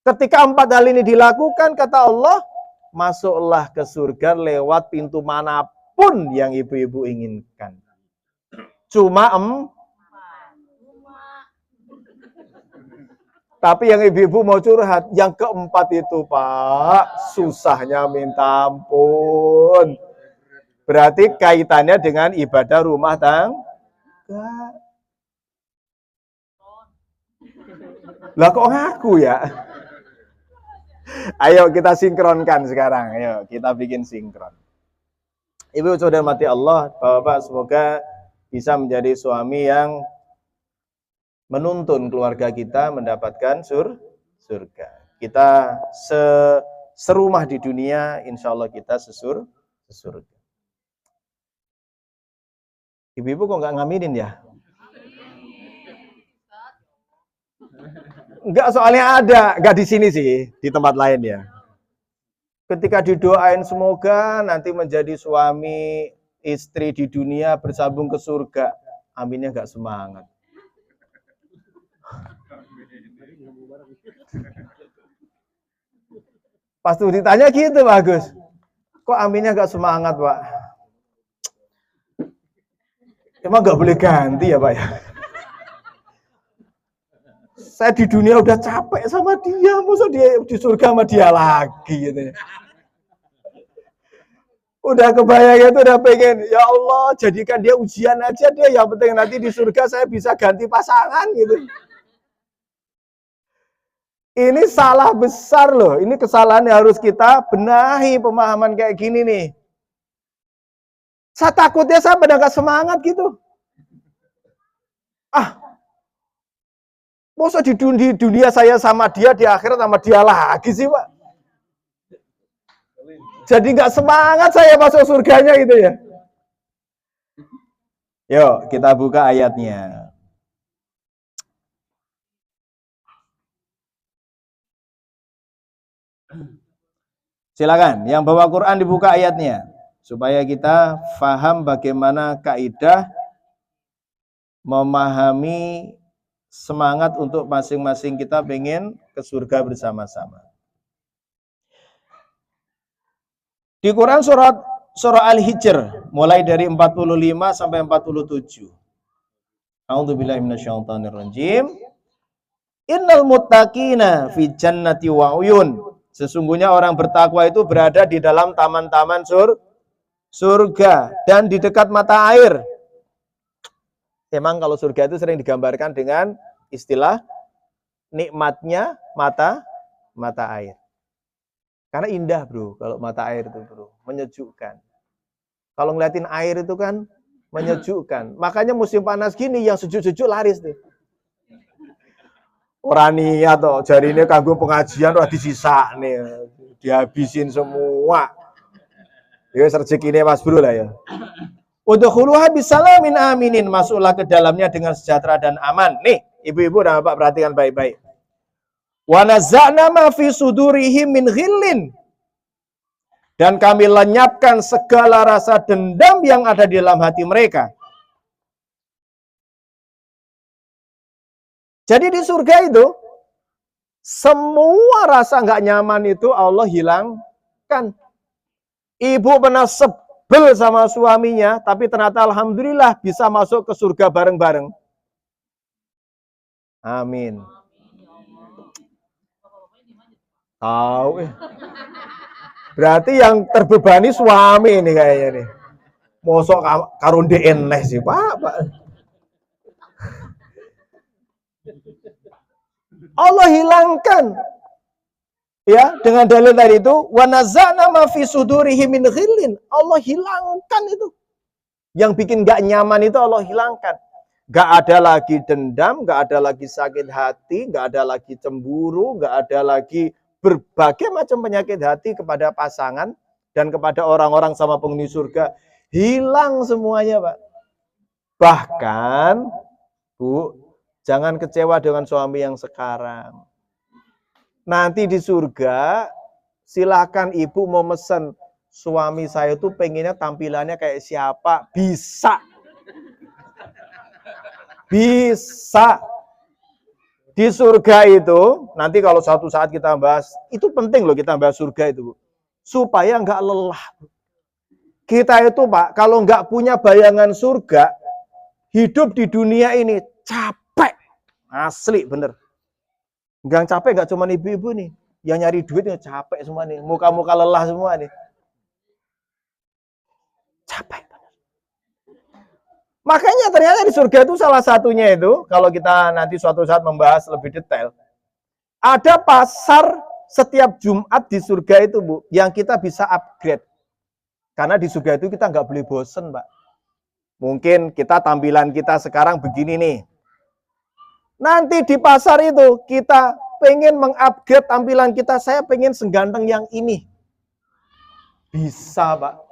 Ketika 4 hal ini dilakukan, kata Allah, masuklah ke surga lewat pintu manapun yang ibu-ibu inginkan. Cuma tapi yang ibu-ibu mau curhat, yang keempat itu Pak, susahnya minta ampun. Berarti kaitannya dengan ibadah rumah tangga. Lah kok ngaku ya? Ayo kita sinkronkan sekarang. Ayo kita bikin sinkron. Ibu saudara mati Allah, Bapak semoga bisa menjadi suami yang menuntun keluarga kita mendapatkan surga. Kita serumah di dunia, insya Allah kita sesurga. Ibu-ibu kok nggak ngaminin ya? Enggak, soalnya ada, enggak di sini sih, di tempat lain ya. Ketika didoain semoga nanti menjadi suami istri di dunia bersambung ke surga, aminnya enggak semangat. Pas tuh ditanya gitu Pak Agus, kok aminnya enggak semangat Pak? Emang enggak boleh ganti ya Pak ya? Saya di dunia udah capek sama dia, masa dia di surga sama dia lagi gitu. Udah kebayang itu, udah pengen, ya Allah jadikan dia ujian aja deh, yang penting nanti di surga saya bisa ganti pasangan gitu. Ini salah besar loh, ini kesalahan yang harus kita benahi pemahaman kayak gini nih. Saya takutnya saya pada gak semangat gitu. Masa di dunia saya sama dia, di akhirat sama dia lagi sih Pak. Jadi nggak semangat saya masuk surganya gitu ya. Yuk kita buka ayatnya. Silakan, yang bawa Quran dibuka ayatnya supaya kita paham bagaimana kaidah memahami semangat untuk masing-masing kita pengen ke surga bersama-sama. Di Quran surah Al-Hijr mulai dari 45 sampai 47. A'udzubillahi minasyaitonirrajim. Innal muttaqina fi jannati wa uyun. Sesungguhnya orang bertakwa itu berada di dalam taman-taman surga dan di dekat mata air. Memang kalau surga itu sering digambarkan dengan istilah nikmatnya mata air. Karena indah bro, kalau mata air itu bro, menyejukkan. Kalau ngeliatin air itu kan menyejukkan. Makanya musim panas gini yang sejuk-sejuk laris tuh. Orang niat toh, jari ini kanggo pengajian udah disisa nih, dihabisin semua. Ya rezeki ini mas bro lah ya. Udkhuluha bisalamin aminin, masuklah ke dalamnya dengan sejahtera dan aman. Nih, ibu-ibu dan bapak perhatikan baik-baik. Wa nazza'na ma fi sudurihim min ghillin. Dan kami lenyapkan segala rasa dendam yang ada di dalam hati mereka. Jadi di surga itu semua rasa nggak nyaman itu Allah hilangkan. Ibu pernah sebel sama suaminya, tapi ternyata alhamdulillah bisa masuk ke surga bareng-bareng. Amin. Tahu Berarti yang terbebani suami ini kayaknya nih. Mosok karun eneh sih, Pak. Allah hilangkan. Ya, dengan dalil tadi itu, wa naza'na ma fi sudurihim min ghillin. Allah hilangkan itu. Yang bikin gak nyaman itu Allah hilangkan. Gak ada lagi dendam, gak ada lagi sakit hati, gak ada lagi cemburu, gak ada lagi berbagai macam penyakit hati kepada pasangan dan kepada orang-orang sama penghuni surga. Hilang semuanya, Pak. Bahkan, Bu, jangan kecewa dengan suami yang sekarang. Nanti di surga, silakan ibu mau mesen, suami saya tuh pengennya tampilannya kayak siapa. Bisa. Bisa. Di surga itu, nanti kalau suatu saat kita bahas, itu penting loh kita bahas surga itu, Bu. Supaya nggak lelah. Kita itu, Pak, kalau nggak punya bayangan surga, hidup di dunia ini capek. Asli, bener. Yang capek nggak cuma ibu-ibu nih. Yang nyari duitnya capek semua nih. Muka-muka lelah semua nih. Capek. Makanya ternyata di surga itu salah satunya itu, kalau kita nanti suatu saat membahas lebih detail, ada pasar setiap Jumat di surga itu, Bu, yang kita bisa upgrade. Karena di surga itu kita nggak boleh bosen, Pak. Mungkin kita tampilan kita sekarang begini nih. Nanti di pasar itu kita pengen mengupgrade tampilan kita, saya pengen seganteng yang ini. Bisa, Pak.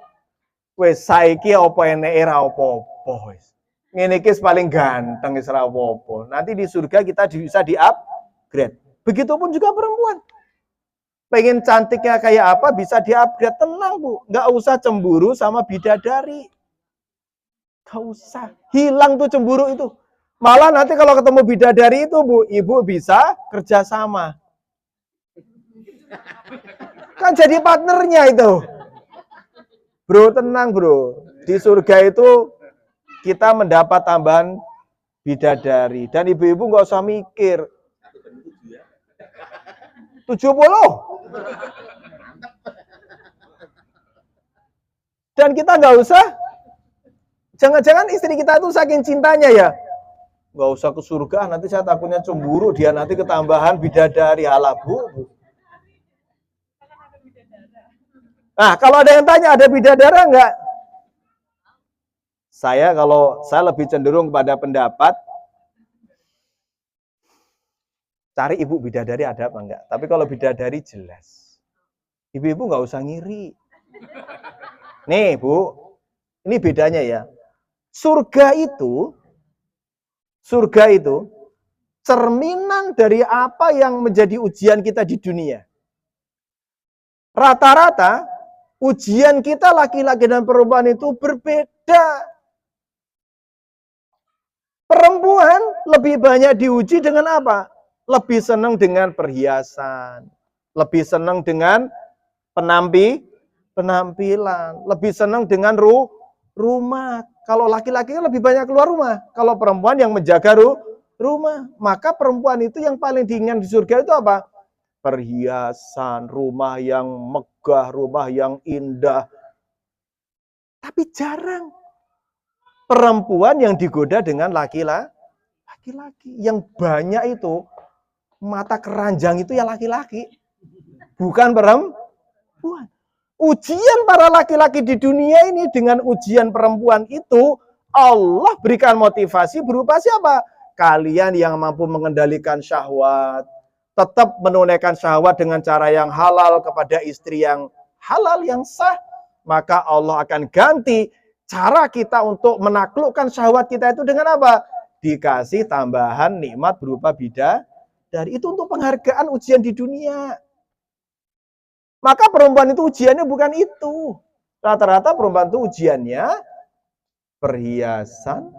Wes saiki apa enek era apa-apa wis. Ngene iki paling ganteng wis ra apa-apa. Nanti di surga kita bisa di-upgrade. Begitupun juga perempuan. Pengen cantiknya kayak apa bisa di-upgrade, tenang, Bu. Enggak usah cemburu sama bidadari. Enggak usah. Hilang tuh cemburu itu. Malah nanti kalau ketemu bidadari itu, Bu, ibu bisa kerjasama. Kan jadi partnernya itu. Bro, tenang bro. Di surga itu kita mendapat tambahan bidadari. Dan ibu-ibu nggak usah mikir. 70. Dan kita nggak usah, jangan-jangan istri kita itu saking cintanya ya, nggak usah ke surga, nanti saya takutnya cemburu, dia nanti ketambahan bidadari. Halah bu. Nah, kalau ada yang tanya, ada bidadara nggak? Saya lebih cenderung pada pendapat, cari ibu bidadari ada apa enggak. Tapi kalau bidadari jelas. Ibu-ibu nggak usah ngiri. Nih bu, ini bedanya ya. Surga itu cerminan dari apa yang menjadi ujian kita di dunia. Rata-rata ujian kita laki-laki dan perempuan itu berbeda. Perempuan lebih banyak diuji dengan apa? Lebih senang dengan perhiasan, lebih senang dengan penampilan, lebih senang dengan rumah. Kalau laki-laki kan lebih banyak keluar rumah. Kalau perempuan yang menjaga rumah, maka perempuan itu yang paling diinginkan di surga itu apa? Perhiasan, rumah yang megah, rumah yang indah. Tapi jarang perempuan yang digoda dengan laki-laki. Yang banyak itu mata keranjang itu ya laki-laki, bukan perempuan. Ujian para laki-laki di dunia ini dengan ujian perempuan itu, Allah berikan motivasi berupa siapa? Kalian yang mampu mengendalikan syahwat, tetap menunaikan syahwat dengan cara yang halal kepada istri yang halal, yang sah, maka Allah akan ganti cara kita untuk menaklukkan syahwat kita itu dengan apa? Dikasih tambahan nikmat berupa bidadari. Itu untuk penghargaan ujian di dunia. Maka perempuan itu ujiannya bukan itu. Rata-rata perempuan itu ujiannya perhiasan.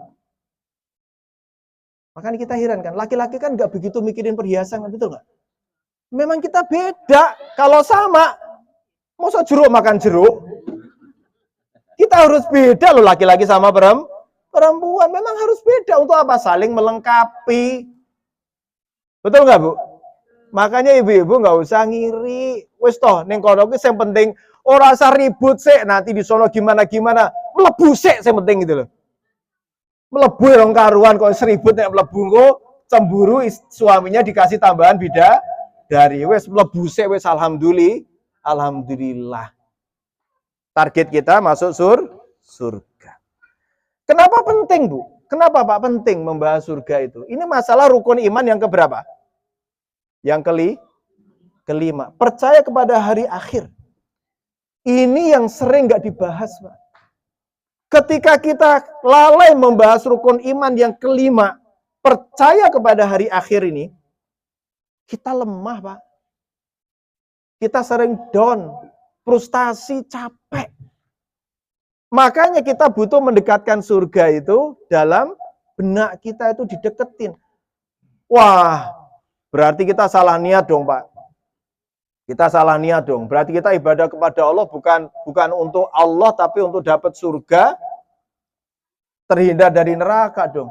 Makanya kita heran kan, laki-laki kan nggak begitu mikirin perhiasan, betul nggak? Memang kita beda. Kalau sama, masa jeruk makan jeruk? Kita harus beda loh, laki-laki sama perempuan. Memang harus beda. Untuk apa? Saling melengkapi. Betul nggak, Bu? Makanya ibu-ibu nggak usah ngiri. Wis toh, ning kono ki sing penting ora usah ribut sik, nanti di sono gimana-gimana. Mlebu sik sing penting gitu loh. Mlebu rong karuan kok seribut nek mlebu engko cemburu suaminya dikasih tambahan bidadari. Wis mlebu sik wis alhamdulillah. Target kita masuk surga. Kenapa penting, Bu? Kenapa Pak penting membahas surga itu? Ini masalah rukun iman yang keberapa? Yang kelima. Percaya kepada hari akhir. Ini yang sering nggak dibahas, Pak. Ketika kita lalai membahas rukun iman yang kelima, percaya kepada hari akhir ini, kita lemah, Pak. Kita sering down, frustasi, capek. Makanya kita butuh mendekatkan surga itu dalam benak kita itu dideketin. Wah, berarti kita salah niat dong, Pak. Kita salah niat dong. Berarti kita ibadah kepada Allah bukan untuk Allah, tapi untuk dapat surga, terhindar dari neraka dong.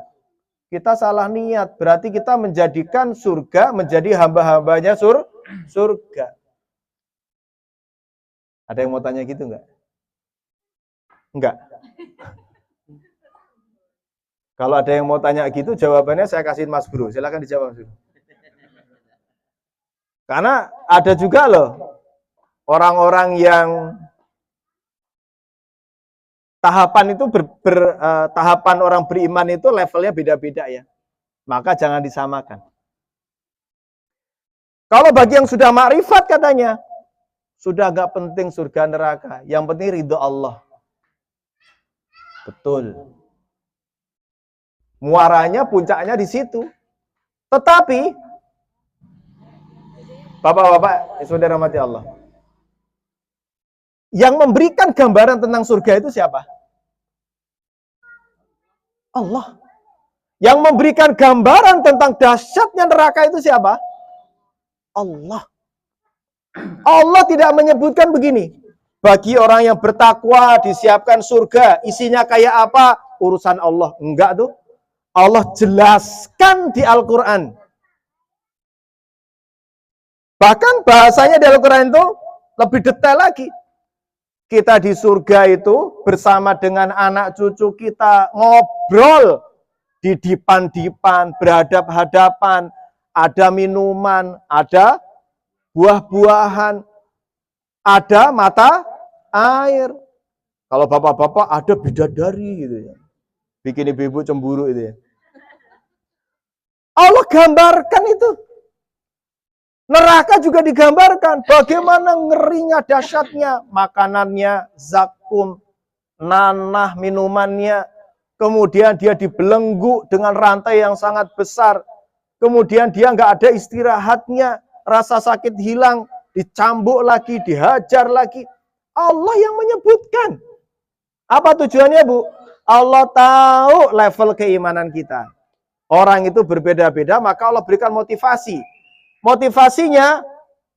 Kita salah niat. Berarti kita menjadikan surga menjadi hamba-hambanya surga. Ada yang mau tanya gitu nggak? Enggak. Kalau ada yang mau tanya gitu, jawabannya saya kasih Mas Bro. Silakan dijawab, Mas Bro. Karena ada juga loh orang-orang yang tahapan itu tahapan orang beriman itu levelnya beda-beda ya. Maka jangan disamakan. Kalau bagi yang sudah makrifat katanya, sudah gak penting surga neraka. Yang penting ridho Allah. Betul. Muaranya, puncaknya di situ. Tetapi, Bapak-bapak, saudara mati Allah, yang memberikan gambaran tentang surga itu siapa? Allah. Yang memberikan gambaran tentang dahsyatnya neraka itu siapa? Allah. Allah tidak menyebutkan begini. Bagi orang yang bertakwa disiapkan surga, isinya kayak apa? Urusan Allah. Enggak tuh. Allah jelaskan di Al-Quran. Bahkan bahasanya di Al-Quran itu lebih detail lagi. Kita di surga itu bersama dengan anak cucu kita ngobrol di dipan-dipan, berhadap-hadapan, ada minuman, ada buah-buahan, ada mata air. Kalau bapak-bapak ada bidadari gitu ya. Bikin ibu-ibu cemburu itu ya. Allah gambarkan itu. Neraka juga digambarkan. Bagaimana ngerinya, dahsyatnya. Makanannya, zakum, nanah, minumannya. Kemudian dia dibelenggu dengan rantai yang sangat besar. Kemudian dia nggak ada istirahatnya. Rasa sakit hilang. Dicambuk lagi, dihajar lagi. Allah yang menyebutkan. Apa tujuannya, Bu? Allah tahu level keimanan kita. Orang itu berbeda-beda, maka Allah berikan motivasi. Motivasinya,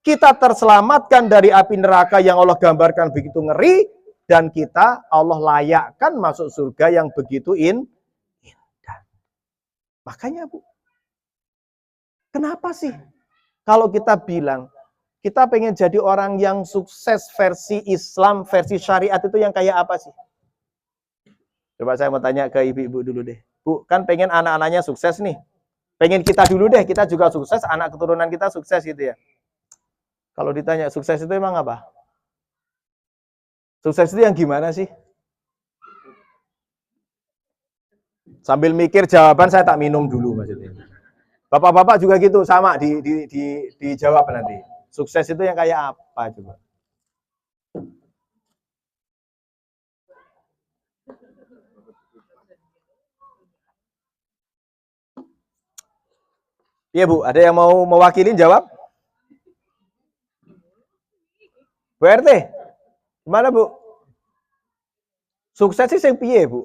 kita terselamatkan dari api neraka yang Allah gambarkan begitu ngeri, dan kita Allah layakkan masuk surga yang begitu indah. Makanya, Bu, kenapa sih kalau kita bilang, kita pengen jadi orang yang sukses versi Islam, versi syariat itu yang kayak apa sih? Coba saya mau tanya ke ibu-ibu dulu deh. Bu, kan pengen anak-anaknya sukses nih. Pengen kita dulu deh, kita juga sukses, anak keturunan kita sukses gitu ya. Kalau ditanya sukses itu emang apa? Sukses itu yang gimana sih? Sambil mikir jawaban saya tak minum dulu maksudnya. Bapak-bapak juga gitu, sama dijawab nanti. Sukses itu yang kayak apa coba? Iya Bu, ada yang mau mewakili jawab? Bu RT, gimana Bu? Sukses sih yang piye Bu?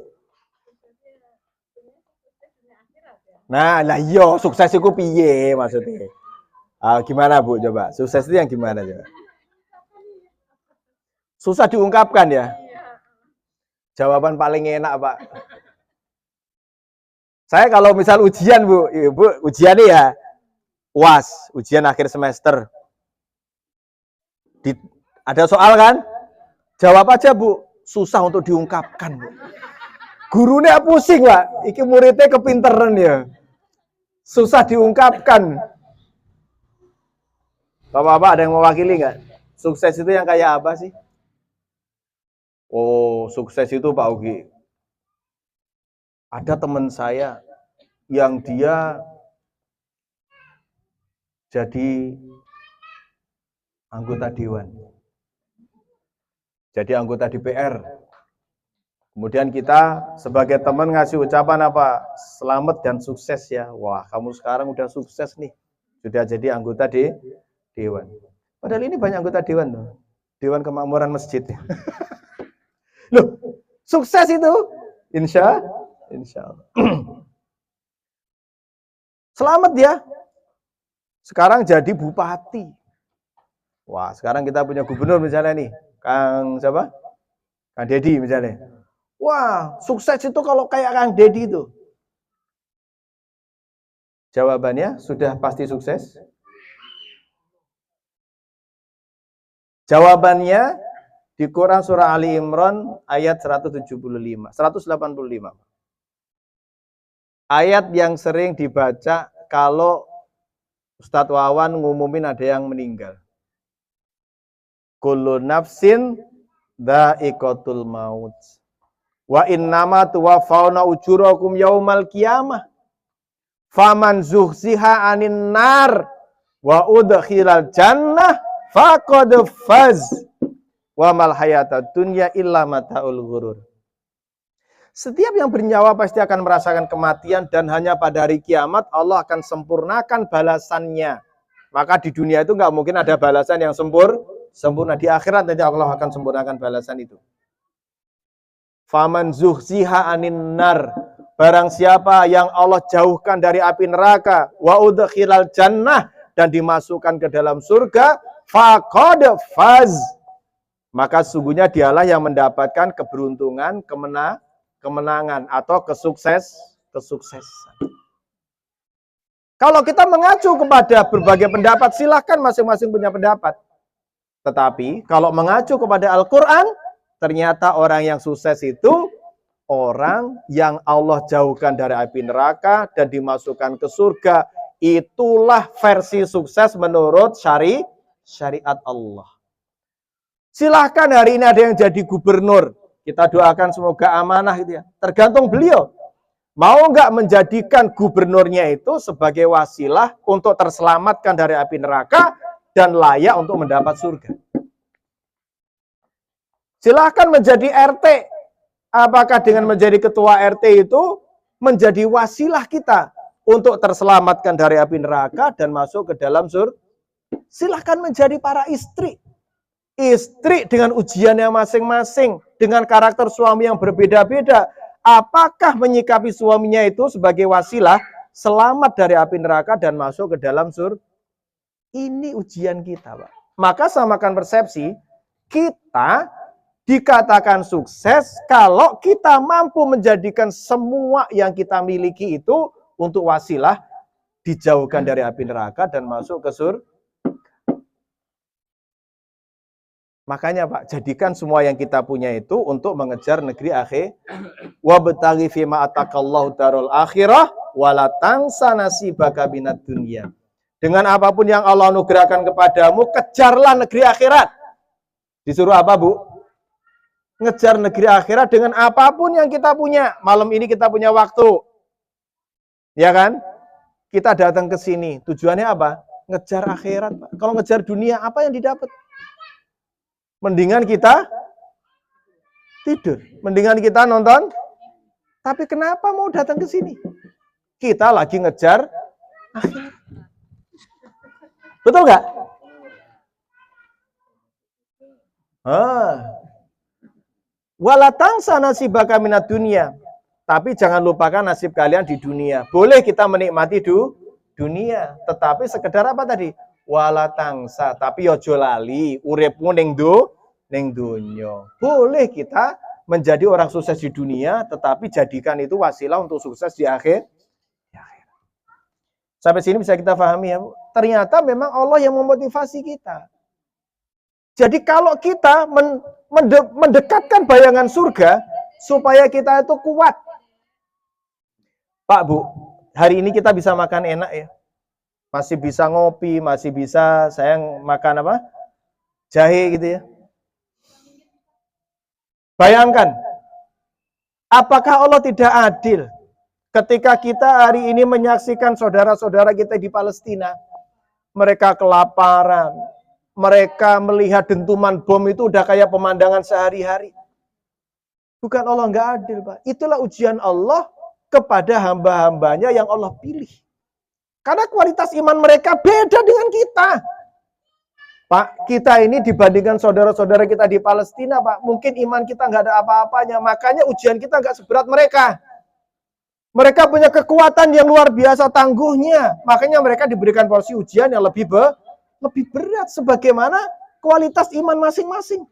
Nah, lah iya, sukses itu piye maksudnya? Gimana Bu coba? Sukses itu yang gimana coba? Susah diungkapkan ya? Jawaban paling enak Pak. Saya kalau misal ujian Bu, ujian nih ya, UAS, ujian akhir semester. Ada soal kan? Jawab aja Bu, susah untuk diungkapkan Bu. Gurunya pusing Pak, iki muridnya kepinteran ya. Susah diungkapkan. Bapak-bapak ada yang mewakili nggak? Sukses itu yang kayak apa sih? Oh, sukses itu Pak Ugi. Ada teman saya yang dia jadi anggota dewan. Jadi anggota DPR. Kemudian kita sebagai teman ngasih ucapan apa? Selamat dan sukses ya. Wah, kamu sekarang udah sukses nih. Sudah jadi anggota dewan. Padahal ini banyak anggota dewan loh. Dewan Kemakmuran Masjid. Loh, sukses itu. Insya Allah. Selamat ya. Sekarang jadi bupati. Wah, sekarang kita punya gubernur misalnya nih. Kang siapa? Kang Dedi misalnya. Wah, sukses itu kalau kayak Kang Dedi itu. Jawabannya sudah pasti sukses. Jawabannya di Quran surah Ali Imran ayat 185. Ayat yang sering dibaca kalau Ustadz Wawan ngumumin ada yang meninggal. Kullu nafsin dha'iqatul maut. Wa innama tuwaffawna ujurakum yaumal qiyamah. Faman zuhziha 'anil nar wa udkhilal jannah faqad faz. Wa mal hayatad dunya illa mataul ghurur. Setiap yang bernyawa pasti akan merasakan kematian dan hanya pada hari kiamat Allah akan sempurnakan balasannya. Maka di dunia itu nggak mungkin ada balasan yang sempurna. Di akhirat nanti Allah akan sempurnakan balasan itu. Faman zuhziha 'anin nar, barang siapa yang Allah jauhkan dari api neraka, wa udkhilal jannah, dan dimasukkan ke dalam surga, faqad faz, maka sungguhnya dialah yang mendapatkan keberuntungan, kemenangan atau kesuksesan. Kalau kita mengacu kepada berbagai pendapat, silahkan masing-masing punya pendapat. Tetapi kalau mengacu kepada Al-Quran, Ternyata orang yang sukses itu orang yang Allah jauhkan dari api neraka dan dimasukkan ke surga. Itulah versi sukses menurut syariat Allah. Silahkan hari ini ada yang jadi gubernur. Kita doakan semoga amanah gitu ya. Tergantung beliau. Mau nggak menjadikan gubernurnya itu sebagai wasilah untuk terselamatkan dari api neraka dan layak untuk mendapat surga. Silahkan menjadi RT. Apakah dengan menjadi ketua RT itu menjadi wasilah kita untuk terselamatkan dari api neraka dan masuk ke dalam surga? Silahkan menjadi para istri. Istri dengan ujiannya masing-masing, dengan karakter suami yang berbeda-beda. Apakah menyikapi suaminya itu sebagai wasilah selamat dari api neraka dan masuk ke dalam surga? Ini ujian kita, Pak. Maka samakan persepsi, kita dikatakan sukses kalau kita mampu menjadikan semua yang kita miliki itu untuk wasilah dijauhkan dari api neraka dan masuk ke surga. Makanya Pak, jadikan semua yang kita punya itu untuk mengejar negeri akhir. Wabtaghi fima atakallahu darul akhirah wala tansa nasibaka minad dunya. Dengan apapun yang Allah anugerahkan kepadamu, kejarlah negeri akhirat. Disuruh apa, Bu? Ngejar negeri akhirat dengan apapun yang kita punya. Malam ini kita punya waktu. Ya kan? Kita datang ke sini. Tujuannya apa? Ngejar akhirat, Pak. Kalau ngejar dunia, apa yang didapat? Mendingan kita tidur. Mendingan kita nonton. Tapi kenapa mau datang ke sini? Kita lagi ngejar akhirat. Betul nggak? Walatang sana nasibaka minad dunia. Tapi jangan lupakan nasib kalian di dunia. Boleh kita menikmati dunia, tetapi sekedar apa tadi? Walatangsa, tapi ojo lali uripmu ning donya. Boleh kita menjadi orang sukses di dunia, tetapi jadikan itu wasilah untuk sukses di akhir. Sampai sini bisa kita pahami ya, Bu. Ternyata memang Allah yang memotivasi kita. Jadi kalau kita mendekatkan bayangan surga, supaya kita itu kuat. Pak, Bu, hari ini kita bisa makan enak ya. Masih bisa ngopi, masih bisa saya makan apa? Jahe gitu ya. Bayangkan, apakah Allah tidak adil ketika kita hari ini menyaksikan saudara-saudara kita di Palestina, mereka kelaparan, mereka melihat dentuman bom itu udah kayak pemandangan sehari-hari. Bukan Allah nggak adil, Pak. Itulah ujian Allah kepada hamba-hambanya yang Allah pilih. Karena kualitas iman mereka beda dengan kita. Pak, kita ini dibandingkan saudara-saudara kita di Palestina, Pak, mungkin iman kita nggak ada apa-apanya. Makanya ujian kita nggak seberat mereka. Mereka punya kekuatan yang luar biasa tangguhnya. Makanya mereka diberikan porsi ujian yang lebih berat. Sebagaimana kualitas iman masing-masing.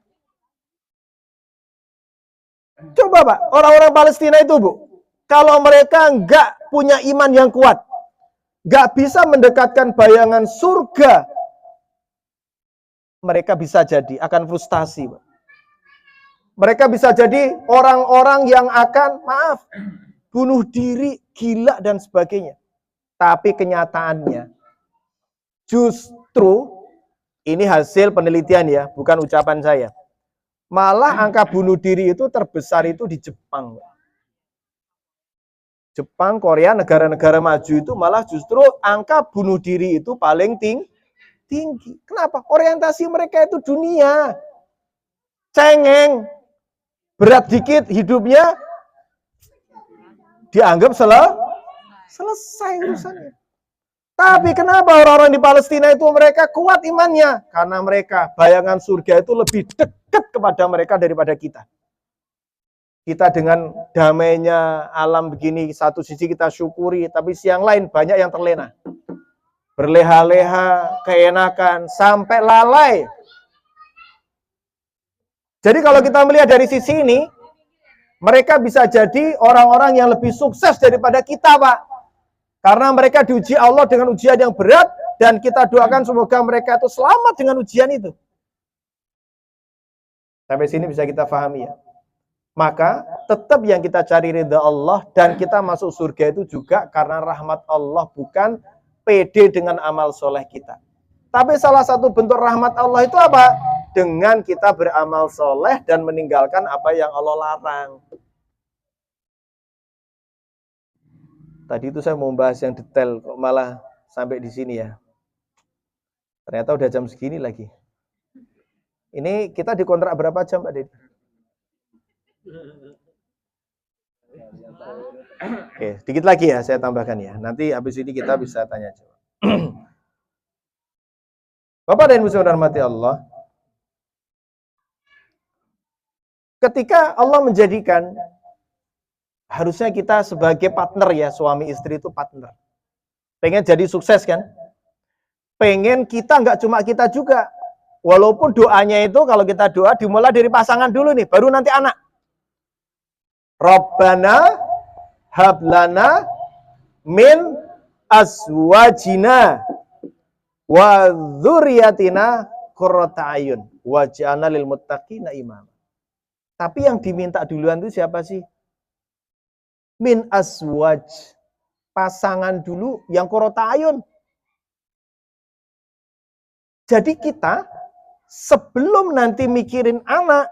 Coba Pak, orang-orang Palestina itu Bu, kalau mereka nggak punya iman yang kuat, nggak bisa mendekatkan bayangan surga, mereka bisa jadi akan frustasi, Pak. Mereka bisa jadi orang-orang yang akan, bunuh diri, gila, dan sebagainya. Tapi kenyataannya, justru, ini hasil penelitian ya, bukan ucapan saya. Malah angka bunuh diri itu terbesar itu di Jepang. Jepang, Korea, negara-negara maju itu malah justru angka bunuh diri itu paling tinggi. Kenapa? Orientasi mereka itu dunia. Cengeng. Berat dikit hidupnya dianggap selesai urusannya. Tapi kenapa orang-orang di Palestina itu mereka kuat imannya? Karena mereka bayangan surga itu lebih dekat kepada mereka daripada kita. Kita dengan damainya alam begini, satu sisi kita syukuri, tapi siang lain banyak yang terlena. Berleha-leha, keenakan, sampai lalai. Jadi kalau kita melihat dari sisi ini, mereka bisa jadi orang-orang yang lebih sukses daripada kita, Pak. Karena mereka diuji Allah dengan ujian yang berat, dan kita doakan semoga mereka itu selamat dengan ujian itu. Sampai sini bisa kita pahami ya. Maka tetap yang kita cari ridha Allah dan kita masuk surga itu juga karena rahmat Allah, bukan pede dengan amal soleh kita. Tapi salah satu bentuk rahmat Allah itu apa? Dengan kita beramal soleh dan meninggalkan apa yang Allah larang. Tadi itu saya mau bahas yang detail, kok malah sampai di sini ya. Ternyata udah jam segini lagi. Ini kita dikontrak berapa jam, Pak Deddy? Oke, dikit lagi ya saya tambahkan ya. Nanti habis ini kita bisa tanya jawab. Bapak dan Ibu saudara rahmati Allah, ketika Allah menjadikan, harusnya kita sebagai partner ya, suami istri itu partner. Pengen jadi sukses kan? Pengen kita nggak cuma kita juga. Walaupun doanya itu kalau kita doa dimulai dari pasangan dulu nih, baru nanti anak. Rabbana hablana min azwajina wa dzurriyyatina qurrata ayun waj'alna lil muttaqina imama. Tapi yang diminta duluan itu siapa sih? Min azwaj, pasangan dulu yang qurrata ayun. Jadi kita sebelum nanti mikirin anak,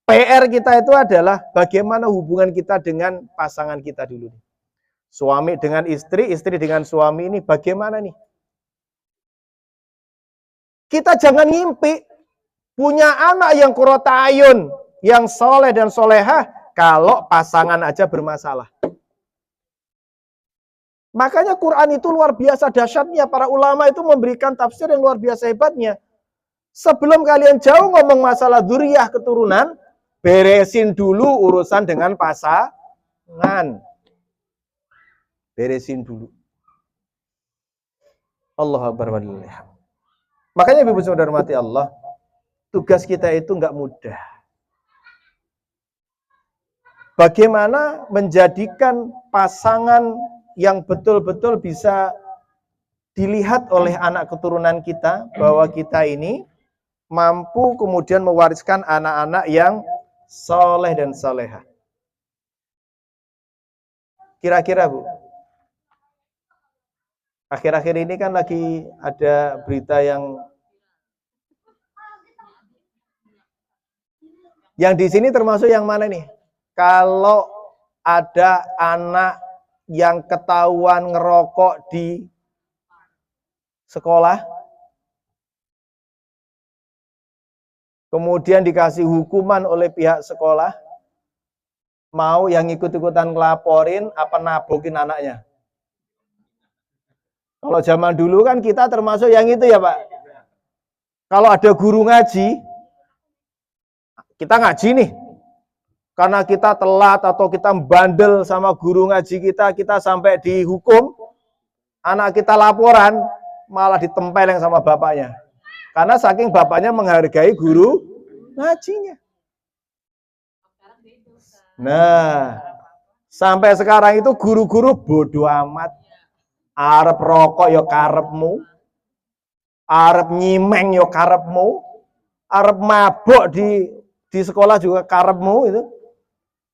PR kita itu adalah bagaimana hubungan kita dengan pasangan kita dulu. Suami dengan istri, istri dengan suami ini bagaimana nih? Kita jangan ngimpi punya anak yang qurrata ayun, yang soleh dan solehah, kalau pasangan aja bermasalah. Makanya Quran itu luar biasa dahsyatnya. Para ulama itu memberikan tafsir yang luar biasa hebatnya. Sebelum kalian jauh ngomong masalah dzurriyyah keturunan, beresin dulu urusan dengan pasangan. Beresin dulu. Allahu Akbar walillah. Makanya Ibu saudara mati Allah, tugas kita itu nggak mudah. Bagaimana menjadikan pasangan yang betul-betul bisa dilihat oleh anak keturunan kita, bahwa kita ini mampu kemudian mewariskan anak-anak yang soleh dan solehah. Kira-kira Bu, akhir-akhir ini kan lagi ada berita yang di sini termasuk yang mana nih? Kalau ada anak yang ketahuan ngerokok di sekolah, kemudian dikasih hukuman oleh pihak sekolah, mau yang ikut-ikutan ngelaporin apa nabokin anaknya? Kalau zaman dulu kan kita termasuk yang itu ya Pak. Kalau ada guru ngaji, kita ngaji nih. Karena kita telat atau kita bandel sama guru ngaji kita sampai dihukum, anak kita laporan, malah ditempeleng sama bapaknya. Karena saking bapaknya menghargai guru ngajinya. Nah, sampai sekarang itu guru-guru bodoh amat. Arep rokok ya karepmu. Arep nyimeng ya karepmu. Arep mabuk di sekolah juga karepmu itu.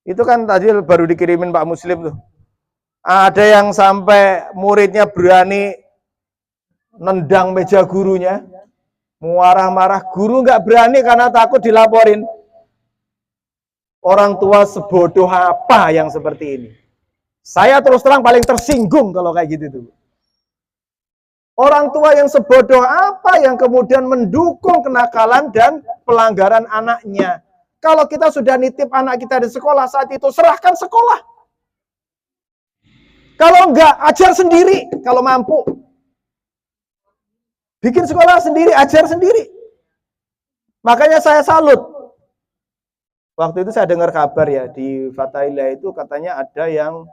Itu kan tadi baru dikirimin Pak Muslim tuh. Ada yang sampai muridnya berani nendang meja gurunya. Marah-marah, guru nggak berani karena takut dilaporin. Orang tua sebodoh apa yang seperti ini? Saya terus terang paling tersinggung kalau kayak gitu tuh. Orang tua yang sebodoh apa yang kemudian mendukung kenakalan dan pelanggaran anaknya? Kalau kita sudah nitip anak kita di sekolah saat itu, serahkan sekolah. Kalau enggak, ajar sendiri kalau mampu. Bikin sekolah sendiri, ajar sendiri. Makanya saya salut. Waktu itu saya dengar kabar ya, di Fatahillah itu katanya ada yang,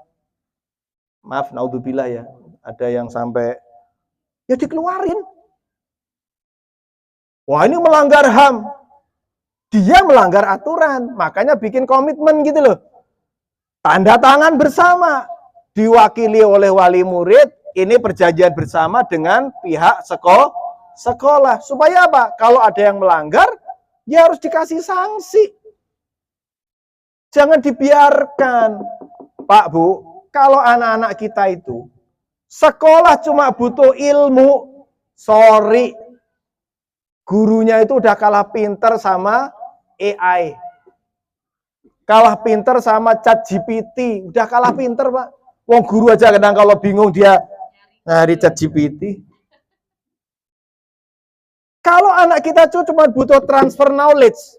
maaf, naudzubillah ya, ada yang sampai, ya dikeluarin. Wah ini melanggar HAM. Dia melanggar aturan, makanya bikin komitmen gitu loh. Tanda tangan bersama, diwakili oleh wali murid, ini perjanjian bersama dengan pihak sekolah. Supaya apa? Kalau ada yang melanggar, Ya harus dikasih sanksi. Jangan dibiarkan. Pak, Bu, kalau anak-anak kita itu sekolah cuma butuh ilmu, sorry. Gurunya itu udah kalah pinter sama AI. Kalah pinter sama ChatGPT. Udah kalah pinter, Pak. Wong guru aja kadang kalau bingung dia nyari ChatGPT. Kalau anak kita cuma butuh transfer knowledge,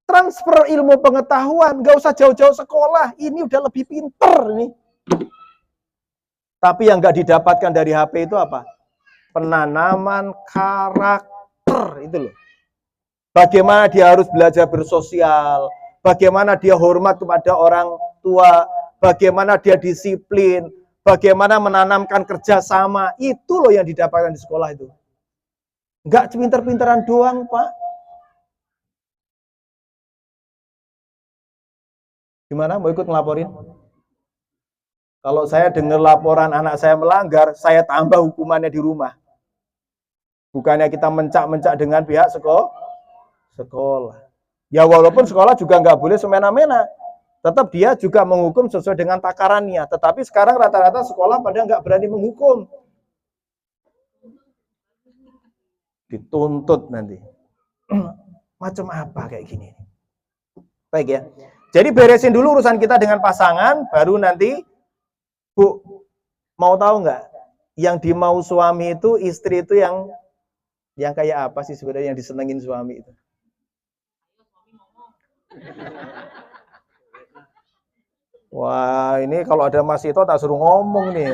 transfer ilmu pengetahuan, nggak usah jauh-jauh sekolah, ini udah lebih pinter nih. Tapi yang nggak didapatkan dari HP itu apa? Penanaman karakter itu loh. Bagaimana dia harus belajar bersosial, bagaimana dia hormat kepada orang tua, bagaimana dia disiplin, bagaimana menanamkan kerjasama, itu loh yang didapatkan di sekolah itu. Nggak pinter-pinteran doang, Pak. Gimana? Mau ikut ngelaporin? Kalau saya dengar laporan anak saya melanggar, saya tambah hukumannya di rumah. Bukannya kita mencak-mencak dengan pihak sekolah. Ya walaupun sekolah juga nggak boleh semena-mena. Tetap dia juga menghukum sesuai dengan takarannya. Tetapi sekarang rata-rata sekolah pada nggak berani menghukum. Dituntut nanti. Macam apa kayak gini? Baik ya. Jadi beresin dulu urusan kita dengan pasangan, baru nanti, Bu, mau tahu nggak? Yang dimau suami itu, istri itu yang kayak apa sih sebenarnya yang disenengin suami itu? Wah, ini kalau ada Mas Ito tak suruh ngomong nih.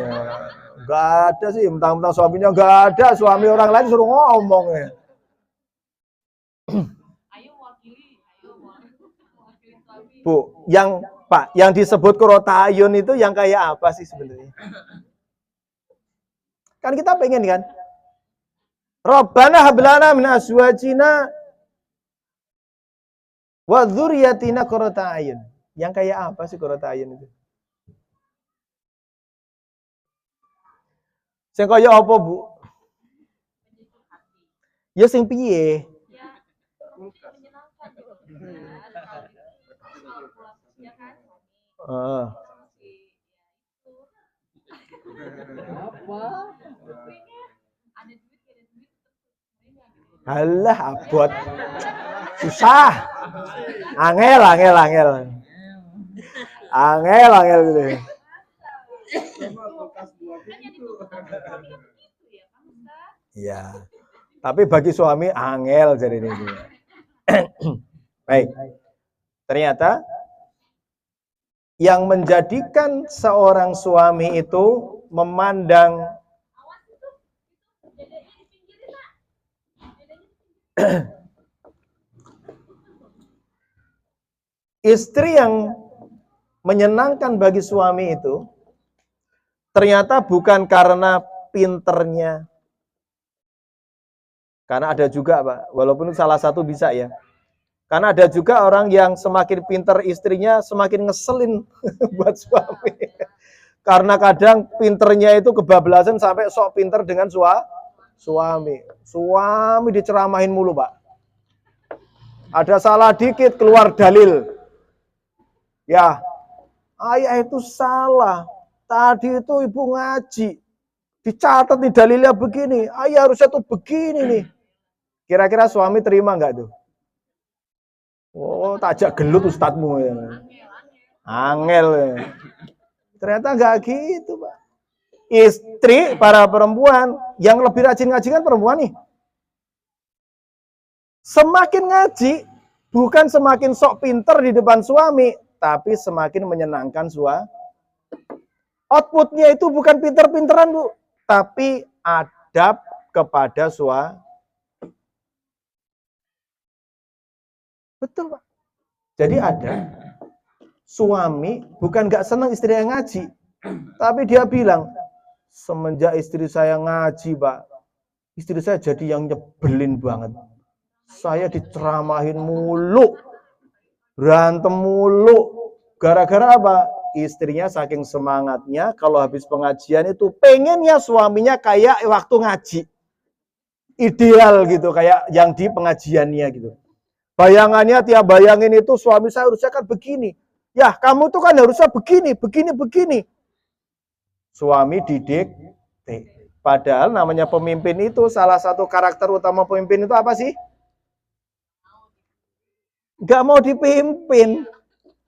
Nggak ada sih, mentang-mentang suaminya nggak ada, suami orang lain suruh ngomong ya. Bu, yang Pak, yang disebut kurotayun itu yang kayak apa sih sebenarnya? Kan kita pengen kan? Rabbana hablana min azwajina wa dzurriyyatina qurrata ayun. Yang kayak apa sih qurrata ayun itu? Sing kaya apa, Bu? Ya sing piye? Halah abot. Susah. Angel gitu. Ya. Tapi bagi suami angel jadi ini. Baik. Ternyata yang menjadikan seorang suami itu memandang istri yang menyenangkan bagi suami itu ternyata bukan karena pinternya. Karena ada juga, Pak, walaupun salah satu bisa ya. Karena ada juga orang yang semakin pinter istrinya semakin ngeselin buat suami. Karena kadang pinternya itu kebablasan sampai sok pinter dengan suami. Suami diceramahin mulu, Pak. Ada salah dikit keluar dalil. Ya, ayah itu salah. Tadi itu ibu ngaji. Dicatat nih dalilnya begini. Ayah harusnya tuh begini nih. Kira-kira suami terima nggak tuh? Oh, tajak gelut ustadmu ya. Angel ya. Ternyata nggak gitu, Pak. Istri para perempuan yang lebih rajin ngaji kan perempuan nih. Semakin ngaji, bukan semakin sok pinter di depan suami, tapi semakin menyenangkan suami. Outputnya itu bukan pinter-pinteran, Bu, tapi adab kepada suami. Betul, Pak. Jadi ada suami bukan nggak senang istri yang ngaji, tapi dia bilang, semenjak istri saya ngaji, Pak, istri saya jadi yang nyebelin banget. Saya diceramahin mulu, berantem mulu. Gara-gara apa? Istrinya saking semangatnya, kalau habis pengajian itu pengennya suaminya kayak waktu ngaji. Ideal gitu, kayak yang di pengajiannya gitu. Bayangannya tiap bayangin itu suami saya harusnya kan begini. Ya, kamu tuh kan harusnya begini, begini, begini. Suami didik. Padahal namanya pemimpin itu, salah satu karakter utama pemimpin itu apa sih? Gak mau dipimpin.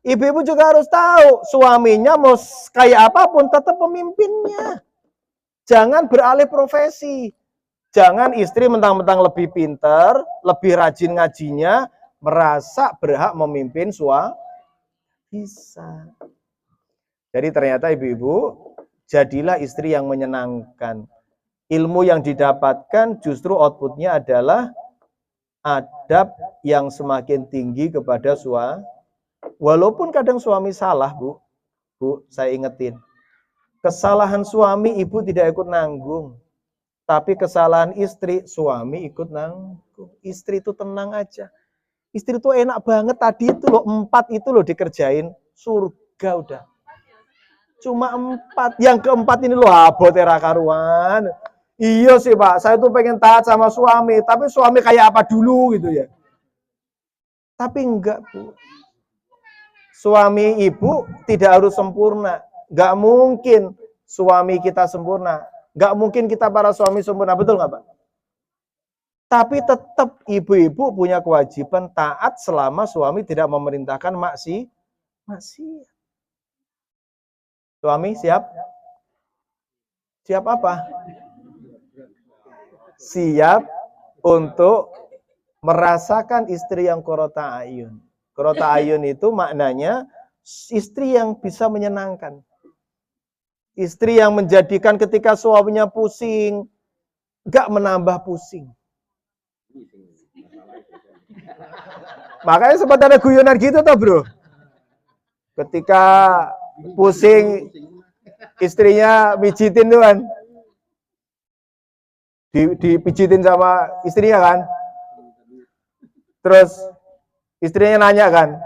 Ibu-ibu juga harus tahu, suaminya mau kayak apapun tetap pemimpinnya. Jangan beralih profesi. Jangan istri mentang-mentang lebih pintar, lebih rajin ngajinya, merasa berhak memimpin suami. Bisa. Jadi ternyata ibu-ibu, jadilah istri yang menyenangkan. Ilmu yang didapatkan justru outputnya adalah adab yang semakin tinggi kepada suami. Walaupun kadang suami salah, Bu, saya ingetin. Kesalahan suami ibu tidak ikut nanggung. Tapi kesalahan istri, suami ikut nanggung. Istri itu tenang aja. Istri itu enak banget tadi itu loh, 4 itu loh dikerjain. Surga udah. Cuma 4. Yang keempat ini loh abot era karuan. Iya sih Pak, saya tuh pengen taat sama suami. Tapi suami kayak apa dulu gitu ya. Tapi enggak Bu. Suami ibu tidak harus sempurna. Enggak mungkin suami kita sempurna. Enggak mungkin kita para suami sempurna. Betul nggak Pak? Tapi tetap ibu-ibu punya kewajiban taat selama suami tidak memerintahkan maksiat. Suami siap? Siap apa? Siap untuk merasakan istri yang qurrata ayun. Qurrata ayun itu maknanya istri yang bisa menyenangkan. Istri yang menjadikan ketika suaminya pusing, gak menambah pusing. Makanya sempat ada guyonan gitu toh bro. Ketika pusing, istrinya mijitin tuh kan. Dipijitin sama istrinya kan. Terus istrinya nanya kan,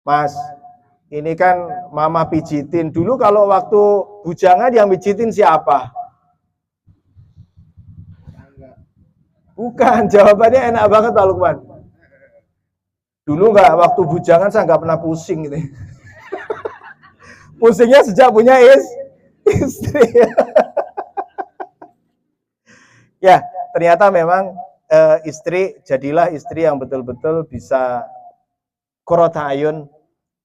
Mas, ini kan mama pijitin. Dulu kalau waktu bujangan yang pijitin siapa? Bukan, jawabannya enak banget Pak Lukman. Dulu nggak, waktu bujangan saya nggak pernah pusing gitu. Pusingnya sejak punya istri. Ya, ternyata memang jadilah istri yang betul-betul bisa qurrata ayun.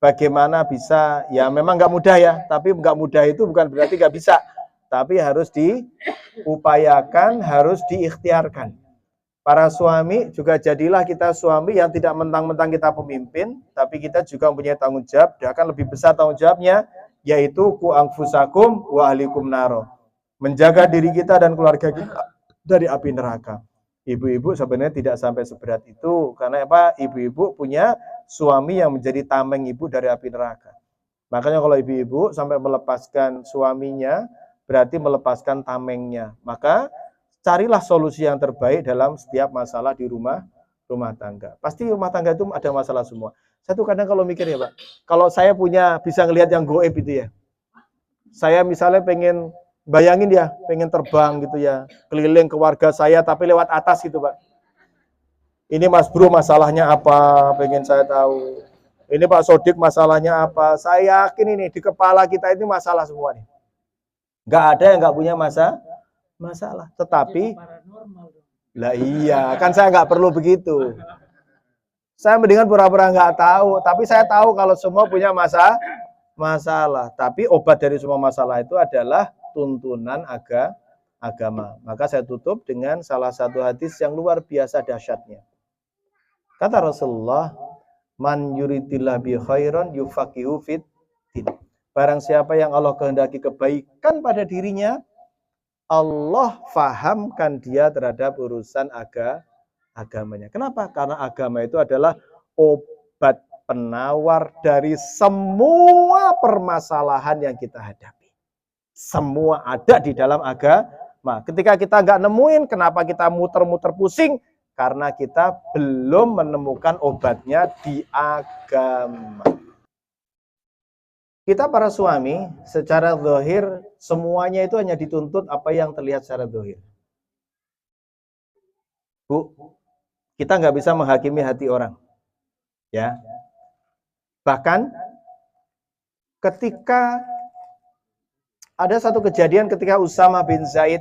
Bagaimana bisa, ya memang nggak mudah ya, tapi nggak mudah itu bukan berarti nggak bisa. Tapi harus diupayakan, harus diikhtiarkan. Para suami juga jadilah kita suami yang tidak mentang-mentang kita pemimpin, tapi kita juga mempunyai tanggung jawab, dan akan lebih besar tanggung jawabnya, yaitu ku anfusakum wa ahlikum naro. Menjaga diri kita dan keluarga kita dari api neraka. Ibu-ibu sebenarnya tidak sampai seberat itu, karena apa? Ibu-ibu punya suami yang menjadi tameng ibu dari api neraka. Makanya kalau ibu-ibu sampai melepaskan suaminya, berarti melepaskan tamengnya. Maka carilah solusi yang terbaik dalam setiap masalah di rumah tangga. Pasti rumah tangga itu ada masalah semua. Saya tuh kadang kalau mikir ya Pak, kalau saya bisa ngelihat yang goib itu ya. Saya misalnya bayangin ya, pengen terbang gitu ya, keliling keluarga saya tapi lewat atas gitu Pak. Ini Mas Bro masalahnya apa, pengen saya tahu. Ini Pak Sodik masalahnya apa. Saya yakin ini di kepala kita ini masalah semua nih. Nggak ada yang nggak punya masalah. Tetapi, lah iya, kan saya nggak perlu begitu. Saya mendingan pura-pura nggak tahu, tapi saya tahu kalau semua punya masalah. Tapi obat dari semua masalah itu adalah tuntunan agama. Maka saya tutup dengan salah satu hadis yang luar biasa dahsyatnya. Kata Rasulullah, man yuridillah bi khairan yufaqihu fid din. Barang siapa yang Allah kehendaki kebaikan pada dirinya, Allah fahamkan dia terhadap urusan agamanya. Kenapa? Karena agama itu adalah obat penawar dari semua permasalahan yang kita hadapi. Semua ada di dalam agama. Ketika kita nggak nemuin, kenapa kita muter-muter pusing? Karena kita belum menemukan obatnya di agama. Kita para suami, secara zahir, semuanya itu hanya dituntut apa yang terlihat secara zahir. Bu, Kita nggak bisa menghakimi hati orang. Ya. Bahkan ketika ada satu kejadian ketika Usama bin Zaid,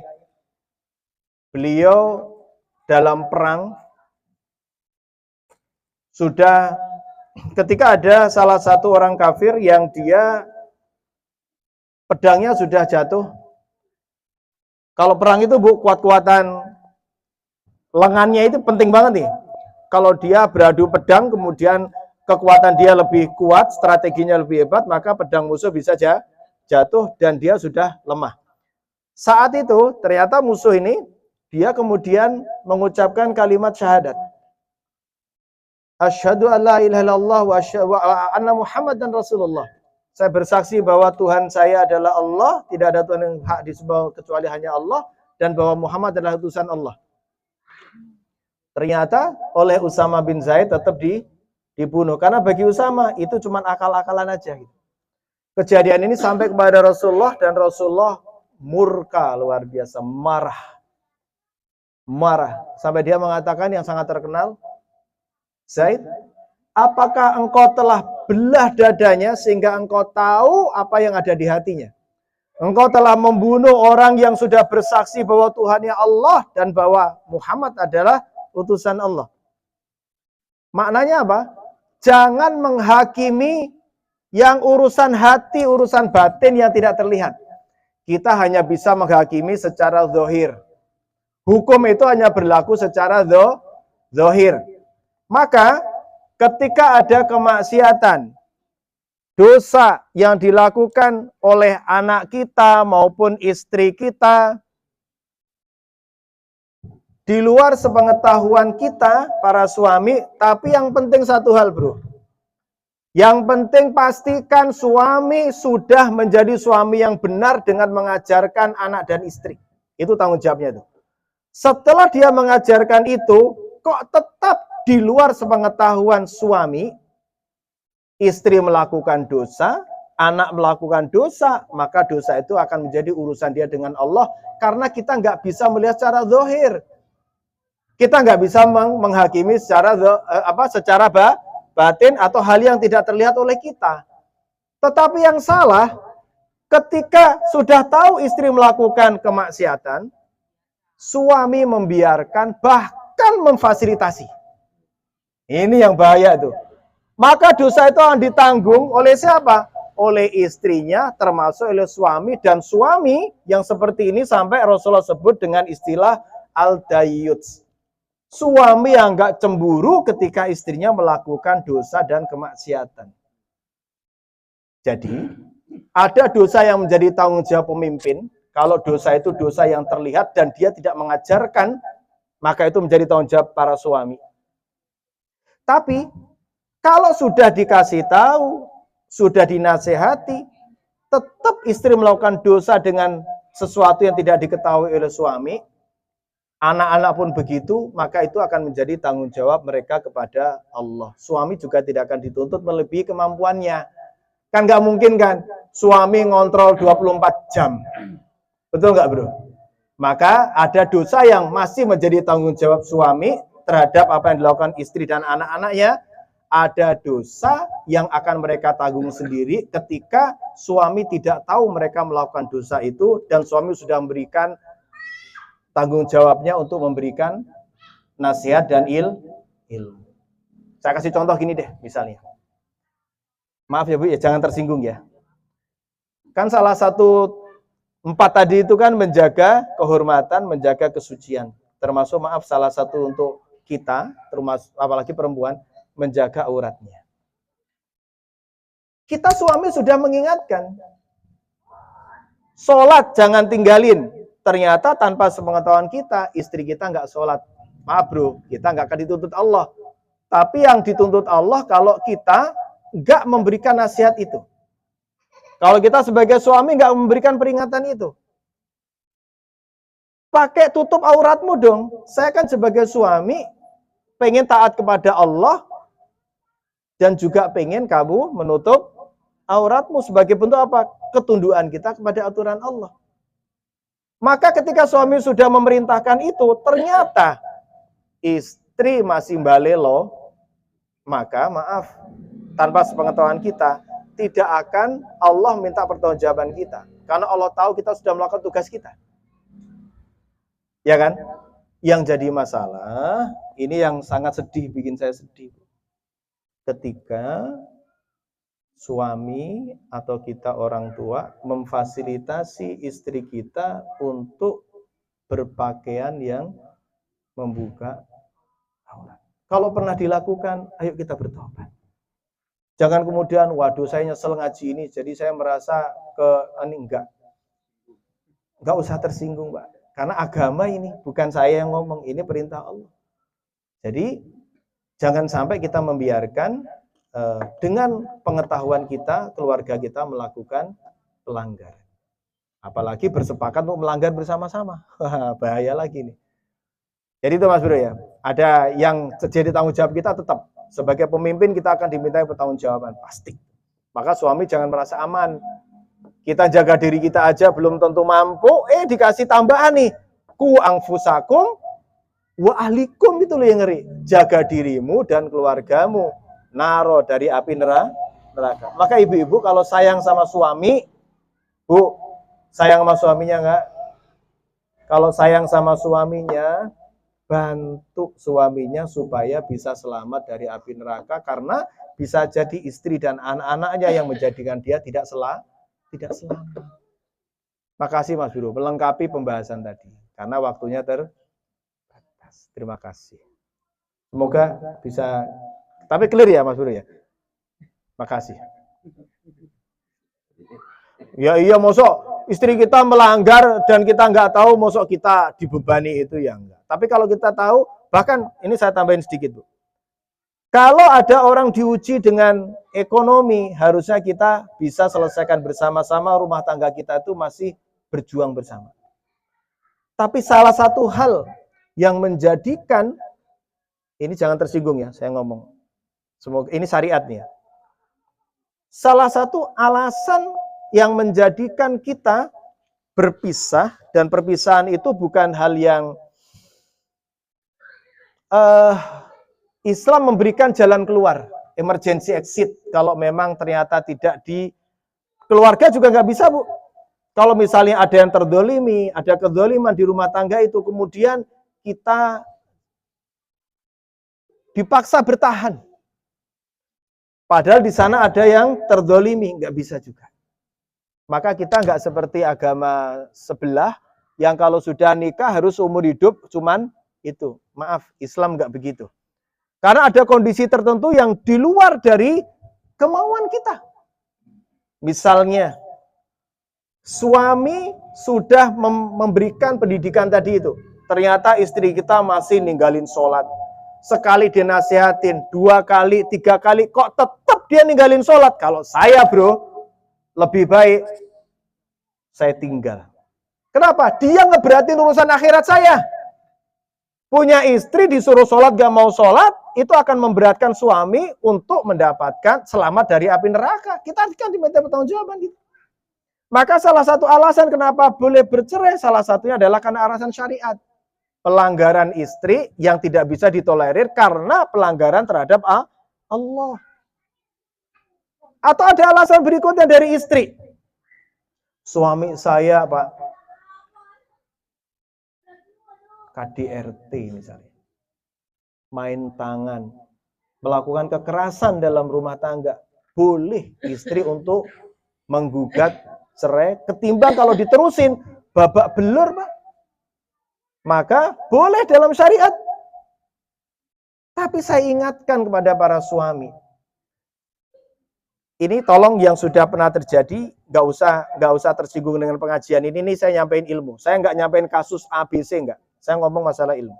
beliau dalam perang sudah ketika ada salah satu orang kafir yang dia pedangnya sudah jatuh. Kalau perang itu kuat-kuatan lengannya itu penting banget nih. Kalau dia beradu pedang kemudian kekuatan dia lebih kuat, strateginya lebih hebat, maka pedang musuh bisa jatuh dan dia sudah lemah. Saat itu ternyata musuh ini dia kemudian mengucapkan kalimat syahadat. Asyhadu an la ilaha illallah wa asyhadu anna Muhammadan Rasulullah. Saya bersaksi bahwa Tuhan saya adalah Allah, tidak ada Tuhan yang hak disembah kecuali hanya Allah, dan bahwa Muhammad adalah utusan Allah. Ternyata oleh Usama bin Zaid tetap dibunuh, karena bagi Usama itu cuma akal-akalan aja. Kejadian ini sampai kepada Rasulullah dan Rasulullah murka luar biasa, marah sampai dia mengatakan yang sangat terkenal, Zaid, apakah engkau telah belah dadanya sehingga engkau tahu apa yang ada di hatinya? Engkau telah membunuh orang yang sudah bersaksi bahwa Tuhannya Allah dan bahwa Muhammad adalah utusan Allah. Maknanya apa? Jangan menghakimi yang urusan hati, urusan batin yang tidak terlihat. Kita hanya bisa menghakimi secara zahir. Hukum itu hanya berlaku secara zahir. Maka ketika ada kemaksiatan, dosa yang dilakukan oleh anak kita maupun istri kita, di luar sepengetahuan kita, para suami, tapi yang penting satu hal bro. Yang penting pastikan suami sudah menjadi suami yang benar dengan mengajarkan anak dan istri. Itu tanggung jawabnya itu. Setelah dia mengajarkan itu, kok tetap di luar sepengetahuan suami, istri melakukan dosa, anak melakukan dosa, maka dosa itu akan menjadi urusan dia dengan Allah, karena kita nggak bisa melihat secara zahir. Kita nggak bisa menghakimi secara batin atau hal yang tidak terlihat oleh kita. Tetapi yang salah, ketika sudah tahu istri melakukan kemaksiatan, suami membiarkan, bahkan memfasilitasi. Ini yang bahaya itu. Maka dosa itu akan ditanggung oleh siapa? Oleh istrinya, termasuk oleh suami. Dan suami yang seperti ini sampai Rasulullah sebut dengan istilah al-dayyuts. Suami yang enggak cemburu ketika istrinya melakukan dosa dan kemaksiatan. Jadi, ada dosa yang menjadi tanggung jawab pemimpin. Kalau dosa itu dosa yang terlihat dan dia tidak mengajarkan, maka itu menjadi tanggung jawab para suami. Tapi, kalau sudah dikasih tahu, sudah dinasehati, tetap istri melakukan dosa dengan sesuatu yang tidak diketahui oleh suami, anak-anak pun begitu, maka itu akan menjadi tanggung jawab mereka kepada Allah. Suami juga tidak akan dituntut melebihi kemampuannya. Kan nggak mungkin kan, suami ngontrol 24 jam. Betul nggak bro? Maka ada dosa yang masih menjadi tanggung jawab suami terhadap apa yang dilakukan istri dan anak-anaknya. Ada dosa yang akan mereka tanggung sendiri ketika suami tidak tahu mereka melakukan dosa itu dan suami sudah memberikan tanggung jawabnya untuk memberikan nasihat dan ilmu. Saya kasih contoh gini deh, misalnya. Maaf ya Bu, ya jangan tersinggung ya. Kan salah satu 4 tadi itu kan menjaga kehormatan, menjaga kesucian. Termasuk maaf salah satu untuk kita, termasuk apalagi perempuan, menjaga auratnya. Kita suami sudah mengingatkan. Sholat jangan tinggalin. Ternyata tanpa sepengetahuan kita, istri kita nggak sholat. Maaf bro, kita nggak akan dituntut Allah. Tapi yang dituntut Allah kalau kita nggak memberikan nasihat itu. Kalau kita sebagai suami nggak memberikan peringatan itu. Pakai tutup auratmu dong. Saya kan sebagai suami pengen taat kepada Allah dan juga pengen kamu menutup auratmu sebagai bentuk apa? Ketundukan kita kepada aturan Allah. Maka ketika suami sudah memerintahkan itu, ternyata istri masih balelo, maka maaf, tanpa sepengetahuan kita, tidak akan Allah minta pertanggungjawaban kita. Karena Allah tahu kita sudah melakukan tugas kita. Ya kan? Yang jadi masalah, ini yang sangat sedih, bikin saya sedih. Ketika suami atau kita orang tua memfasilitasi istri kita untuk berpakaian yang membuka aurat. Kalau pernah dilakukan, ayo kita bertobat. Jangan kemudian, waduh saya nyesel ngaji ini, jadi saya merasa ini enggak usah tersinggung, Pak. Karena agama ini, bukan saya yang ngomong, ini perintah Allah. Jadi, jangan sampai kita membiarkan dengan pengetahuan kita, keluarga kita melakukan pelanggaran. Apalagi bersepakat untuk melanggar bersama-sama. Bahaya lagi nih. Jadi itu Mas Bro ya, ada yang jadi tanggung jawab kita tetap. Sebagai pemimpin kita akan dimintai pertanggungjawaban, pasti. Maka suami jangan merasa aman. Kita jaga diri kita aja belum tentu mampu, dikasih tambahan nih. Ku anfusakum wa ahlikum, itu loh yang ngeri. Jaga dirimu dan keluargamu, naro dari api neraka. Maka ibu-ibu kalau sayang sama suami, Bu, sayang sama suaminya enggak? Kalau sayang sama suaminya, bantu suaminya supaya bisa selamat dari api neraka, karena bisa jadi istri dan anak-anaknya yang menjadikan dia tidak selamat. Makasih Mas Bro, melengkapi pembahasan tadi karena waktunya terbatas. Terima kasih. Semoga bisa, tapi clear ya Mas Bro ya. Makasih. Ya iya, mosok istri kita melanggar dan kita nggak tahu, mosok kita dibebani itu ya enggak. Tapi kalau kita tahu, bahkan ini saya tambahin sedikit Bu. Kalau ada orang diuji dengan ekonomi, harusnya kita bisa selesaikan bersama-sama, rumah tangga kita itu masih berjuang bersama. Tapi salah satu hal yang menjadikan, ini jangan tersinggung ya, saya ngomong. Semoga ini syariatnya. Salah satu alasan yang menjadikan kita berpisah, dan perpisahan itu bukan hal yang Islam memberikan jalan keluar, emergency exit. Kalau memang ternyata tidak di keluarga juga nggak bisa Bu. Kalau misalnya ada yang terdolimi, ada kedoliman di rumah tangga itu, kemudian kita dipaksa bertahan. Padahal di sana ada yang terdolimi, nggak bisa juga. Maka kita nggak seperti agama sebelah, yang kalau sudah nikah harus umur hidup cuman itu. Maaf, Islam nggak begitu. Karena ada kondisi tertentu yang di luar dari kemauan kita. Misalnya, suami sudah memberikan pendidikan tadi itu. Ternyata istri kita masih ninggalin sholat. Sekali dinasihatin, 2 kali, 3 kali, kok tetap dia ninggalin sholat. Kalau saya Bro, lebih baik saya tinggal. Kenapa? Dia ngeberatin urusan akhirat saya. Punya istri disuruh sholat gak mau sholat, itu akan memberatkan suami untuk mendapatkan selamat dari api neraka. Kita kan diminta pertanggungjawaban gitu. Maka salah satu alasan kenapa boleh bercerai, salah satunya adalah karena alasan syariat. Pelanggaran istri yang tidak bisa ditolerir karena pelanggaran terhadap Allah. Atau ada alasan berikutnya dari istri. Suami saya Pak, KDRT misalnya, main tangan, melakukan kekerasan dalam rumah tangga, boleh istri untuk menggugat cerai, ketimbang kalau diterusin babak belur Pak. Maka boleh dalam syariat. Tapi saya ingatkan kepada para suami, ini tolong yang sudah pernah terjadi, nggak usah tersinggung dengan pengajian ini saya nyampein ilmu. Saya nggak nyampein kasus ABC, nggak. Saya ngomong masalah ilmu.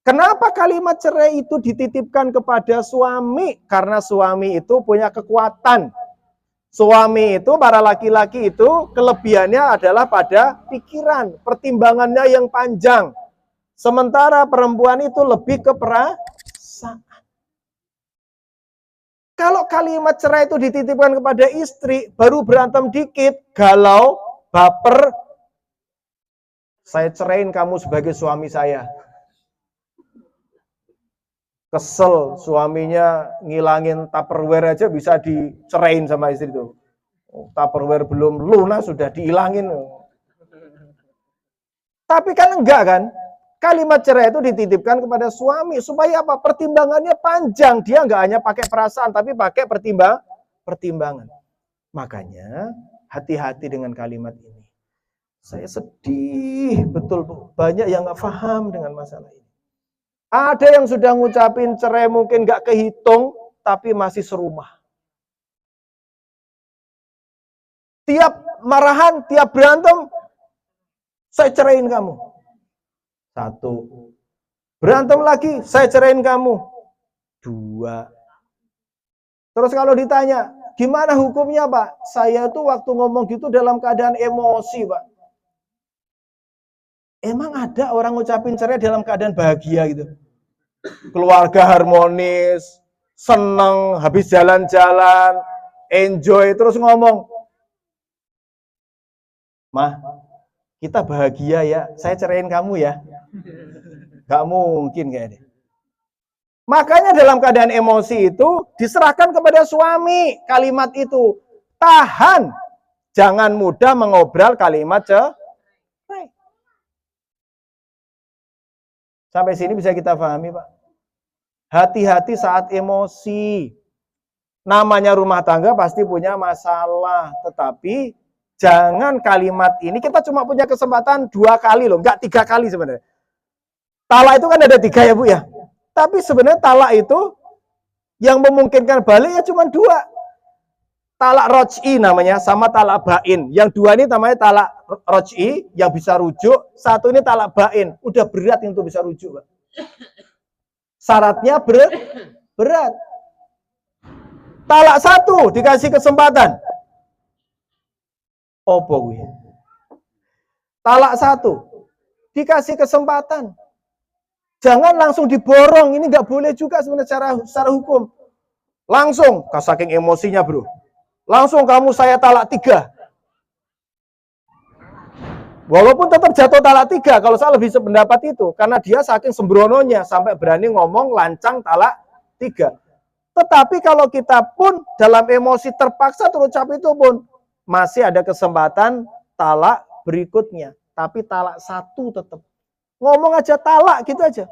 Kenapa kalimat cerai itu dititipkan kepada suami? Karena suami itu punya kekuatan. Suami itu, para laki-laki itu, kelebihannya adalah pada pikiran, pertimbangannya yang panjang. Sementara perempuan itu lebih ke perasaan. Kalau kalimat cerai itu dititipkan kepada istri, baru berantem dikit, galau, baper, saya ceraiin kamu sebagai suami saya. kesel suaminya ngilangin Tupperware aja bisa dicerain sama istri itu. Tupperware belum lunas sudah dihilangin. Tapi kan enggak kan? Kalimat cerai itu dititipkan kepada suami supaya apa? Pertimbangannya panjang. Dia enggak hanya pakai perasaan tapi pakai pertimbangan. Makanya hati-hati dengan kalimat ini. Saya sedih betul Bu. Banyak yang enggak paham dengan masalah ini. Ada yang sudah ngucapin cerai mungkin enggak kehitung tapi masih serumah. Tiap marahan, tiap berantem, saya ceraiin kamu. Satu. Berantem lagi, saya ceraiin kamu. Dua. Terus kalau ditanya, gimana hukumnya Pak? Saya tuh waktu ngomong gitu dalam keadaan emosi Pak. Emang ada orang ngucapin cerai dalam keadaan bahagia gitu? Keluarga harmonis, seneng, habis jalan-jalan, enjoy, terus ngomong, Mah, kita bahagia ya, saya ceraiin kamu ya. Gak mungkin kayaknya. Makanya dalam keadaan emosi itu diserahkan kepada suami kalimat itu. Tahan, jangan mudah mengobral kalimat cerai. Sampai sini bisa kita pahami Pak. Hati-hati saat emosi. Namanya rumah tangga pasti punya masalah. Tetapi jangan kalimat ini, kita cuma punya kesempatan 2 kali loh, enggak 3 kali sebenarnya. Talak itu kan ada 3 ya Bu ya. Tapi sebenarnya talak itu yang memungkinkan balik ya cuma 2. Talak roj'i namanya sama talak bain. Yang 2 ini namanya talak roj'i yang bisa rujuk. 1 ini talak bain. Udah berat untuk bisa rujuk Pak. Syaratnya berat. Talak 1 dikasih kesempatan. Opo gue. Talak 1 dikasih kesempatan. Jangan langsung diborong, ini nggak boleh juga sebenarnya secara hukum. Langsung, saking emosinya bro. Langsung kamu saya talak 3. Walaupun tetap jatuh talak 3, kalau saya lebih sependapat itu. Karena dia saking sembrononya, sampai berani ngomong lancang talak 3. Tetapi kalau kita pun dalam emosi terpaksa terucap itu pun, masih ada kesempatan talak berikutnya. Tapi talak 1 tetap. Ngomong aja talak gitu aja.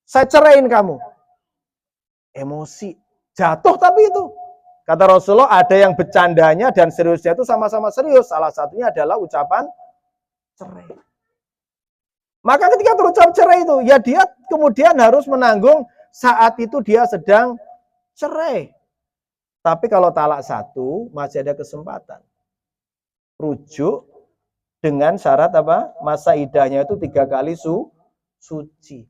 Saya ceraiin kamu. Emosi. Jatuh tapi itu. Kata Rasulullah ada yang bercandanya dan seriusnya itu sama-sama serius. Salah satunya adalah ucapan cerai. Maka ketika terucap cerai itu, ya dia kemudian harus menanggung saat itu dia sedang cerai. Tapi kalau talak 1 masih ada kesempatan. Rujuk dengan syarat apa? Masa idahnya itu 3 kali suci.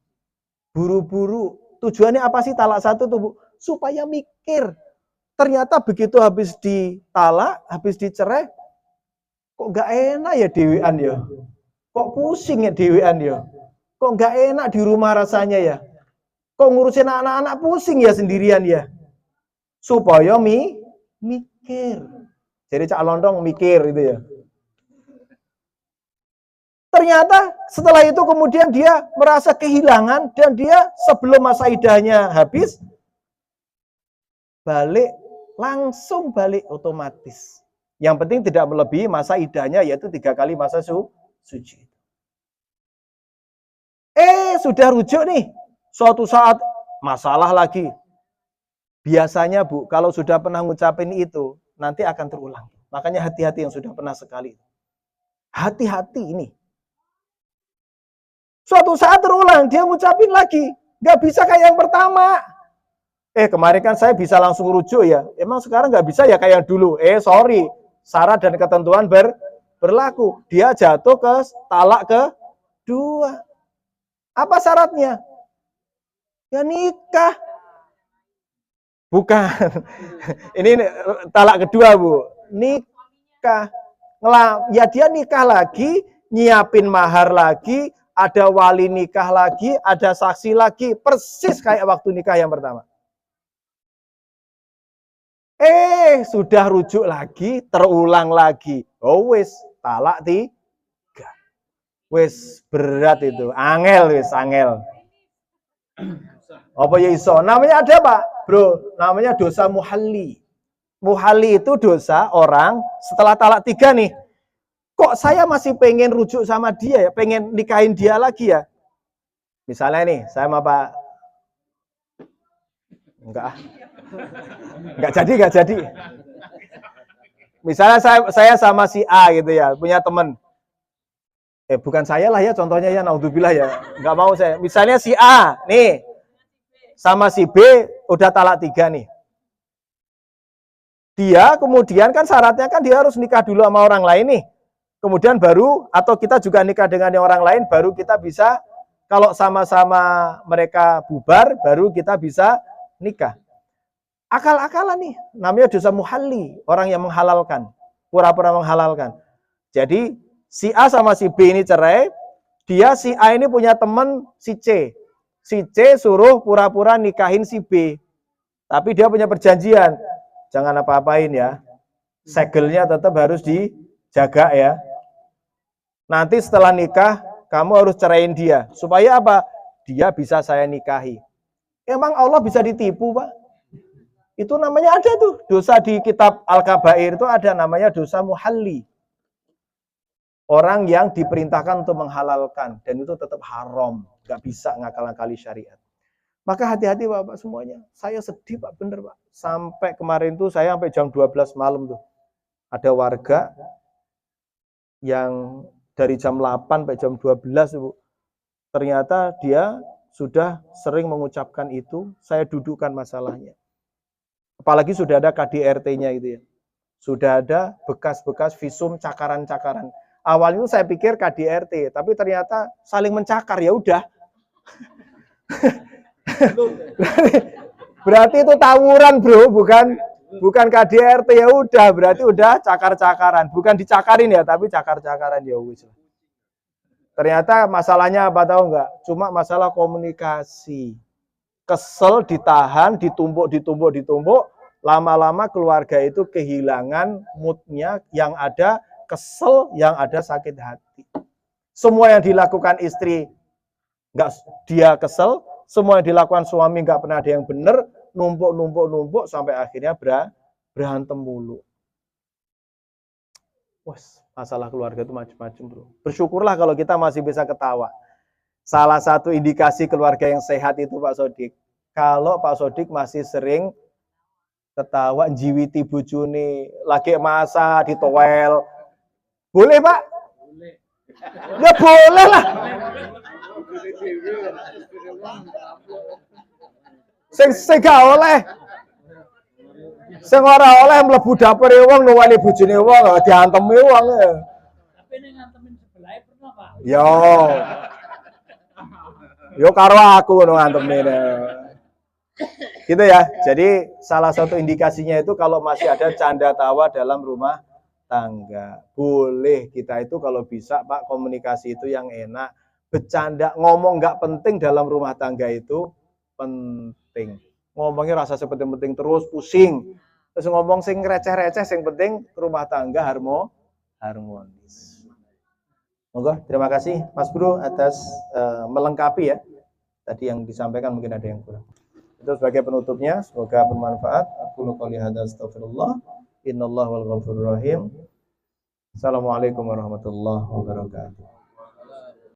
Buru-buru. Tujuannya apa sih talak 1 tuh Bu? Supaya mikir. Ternyata begitu habis ditalak, habis dicerai, kok gak enak ya dewean ya? Kok pusing ya dewean ya? Kok gak enak di rumah rasanya ya? Kok ngurusin anak-anak pusing ya sendirian ya? Supaya mikir. Jadi Cak Londong mikir gitu ya. Ternyata setelah itu kemudian dia merasa kehilangan dan dia sebelum masa idahnya habis, langsung balik otomatis. Yang penting tidak melebihi masa idahnya yaitu 3 kali masa suci. Sudah rujuk nih. Suatu saat masalah lagi. Biasanya Bu, kalau sudah pernah ngucapin itu, nanti akan terulang. Makanya hati-hati yang sudah pernah sekali. Hati-hati ini. Suatu saat terulang, dia ngucapin lagi. Nggak bisa kayak yang pertama. Kemarin kan saya bisa langsung rujuk ya. Emang sekarang nggak bisa ya kayak yang dulu. Sorry. Syarat dan ketentuan berlaku. Dia jatuh ke talak kedua. Apa syaratnya? Ya nikah. Bukan. Ini talak kedua, Bu. Nikah. Ya dia nikah lagi, nyiapin mahar lagi, ada wali nikah lagi, ada saksi lagi, persis kayak waktu nikah yang pertama. Sudah rujuk lagi, terulang lagi. Wis, talak 3. Wis berat itu, angel wis, angel. Apa ya iso? Namanya ada Pak, bro. Namanya dosa muhalli. Muhalli itu dosa orang setelah talak 3 nih. Kok saya masih pengen rujuk sama dia ya, pengen nikahin dia lagi ya? Misalnya nih, saya sama Pak, enggak jadi. Misalnya saya sama si A gitu ya, punya teman. Bukan saya lah ya, contohnya ya, naudzubillah ya, enggak mau saya. Misalnya si A, nih, sama si B, udah talak 3 nih. Dia kemudian kan syaratnya kan dia harus nikah dulu sama orang lain nih. Kemudian baru, atau kita juga nikah dengan orang lain, baru kita bisa, kalau sama-sama mereka bubar, baru kita bisa nikah. Akal-akalan nih, namanya dosa muhalli, orang yang menghalalkan, pura-pura menghalalkan. Jadi, si A sama si B ini cerai, dia si A ini punya teman si C. Si C suruh pura-pura nikahin si B. Tapi dia punya perjanjian, jangan apa-apain ya. Segelnya tetap harus dijaga ya. Nanti setelah nikah, kamu harus ceraiin dia. Supaya apa? Dia bisa saya nikahi. Emang Allah bisa ditipu, Pak? Itu namanya ada tuh. Dosa di kitab Al-Kabair itu ada namanya dosa muhalli. Orang yang diperintahkan untuk menghalalkan. Dan itu tetap haram. Gak bisa ngakal-ngakali syariat. Maka hati-hati Bapak semuanya. Saya sedih Pak, bener Pak. Sampai kemarin tuh saya sampai jam 12 malam tuh. Ada warga yang dari jam 8 sampai jam 12 Ibu. Ternyata dia sudah sering mengucapkan itu, saya dudukkan masalahnya. Apalagi sudah ada KDRT-nya itu ya. Sudah ada bekas-bekas visum cakaran-cakaran. Awalnya saya pikir KDRT, tapi ternyata saling mencakar, ya udah. Berarti itu tawuran, Bro, bukan KDRT, ya udah, berarti udah cakar-cakaran. Bukan dicakarin ya, tapi cakar-cakaran ya wis. Ternyata masalahnya apa tahu enggak? Cuma masalah komunikasi. Kesel ditahan, ditumbuk, lama-lama keluarga itu kehilangan moodnya, yang ada kesel, yang ada sakit hati. Semua yang dilakukan istri enggak dia kesel, semua yang dilakukan suami enggak pernah ada yang benar, numpuk sampai akhirnya berantem mulu. Wes, masalah keluarga itu macam-macam, Bro. Bersyukurlah kalau kita masih bisa ketawa. Salah satu indikasi keluarga yang sehat itu Pak Sodik. Kalau Pak Sodik masih sering ketawa, njiwiti bojone, lagi masa ditowel. Boleh, Pak? Boleh. Ya boleh lah. Sing gak oleh. Sing ora oleh mlebu dapur wong nuwani bojone wong diantemi wong. Tapi ning ngantemin sebelahe pernah, Pak? Yo karo aku ngono ngantemine. Gitu ya. Jadi salah satu indikasinya itu kalau masih ada canda tawa dalam rumah tangga. Boleh kita itu kalau bisa Pak, komunikasi itu yang enak. Bercanda, ngomong nggak penting dalam rumah tangga itu penting. Ngomongnya rasa sepenting-penting terus, pusing. Terus ngomong sing receh-receh, sing penting rumah tangga harmonis. Moga, terima kasih Mas Bro atas melengkapi ya. Tadi yang disampaikan mungkin ada yang kurang. Itu sebagai penutupnya, semoga bermanfaat. Aku qouli hadza astaghfirullah. Innallaha wal ghafurur rahim. Assalamualaikum warahmatullahi wabarakatuh.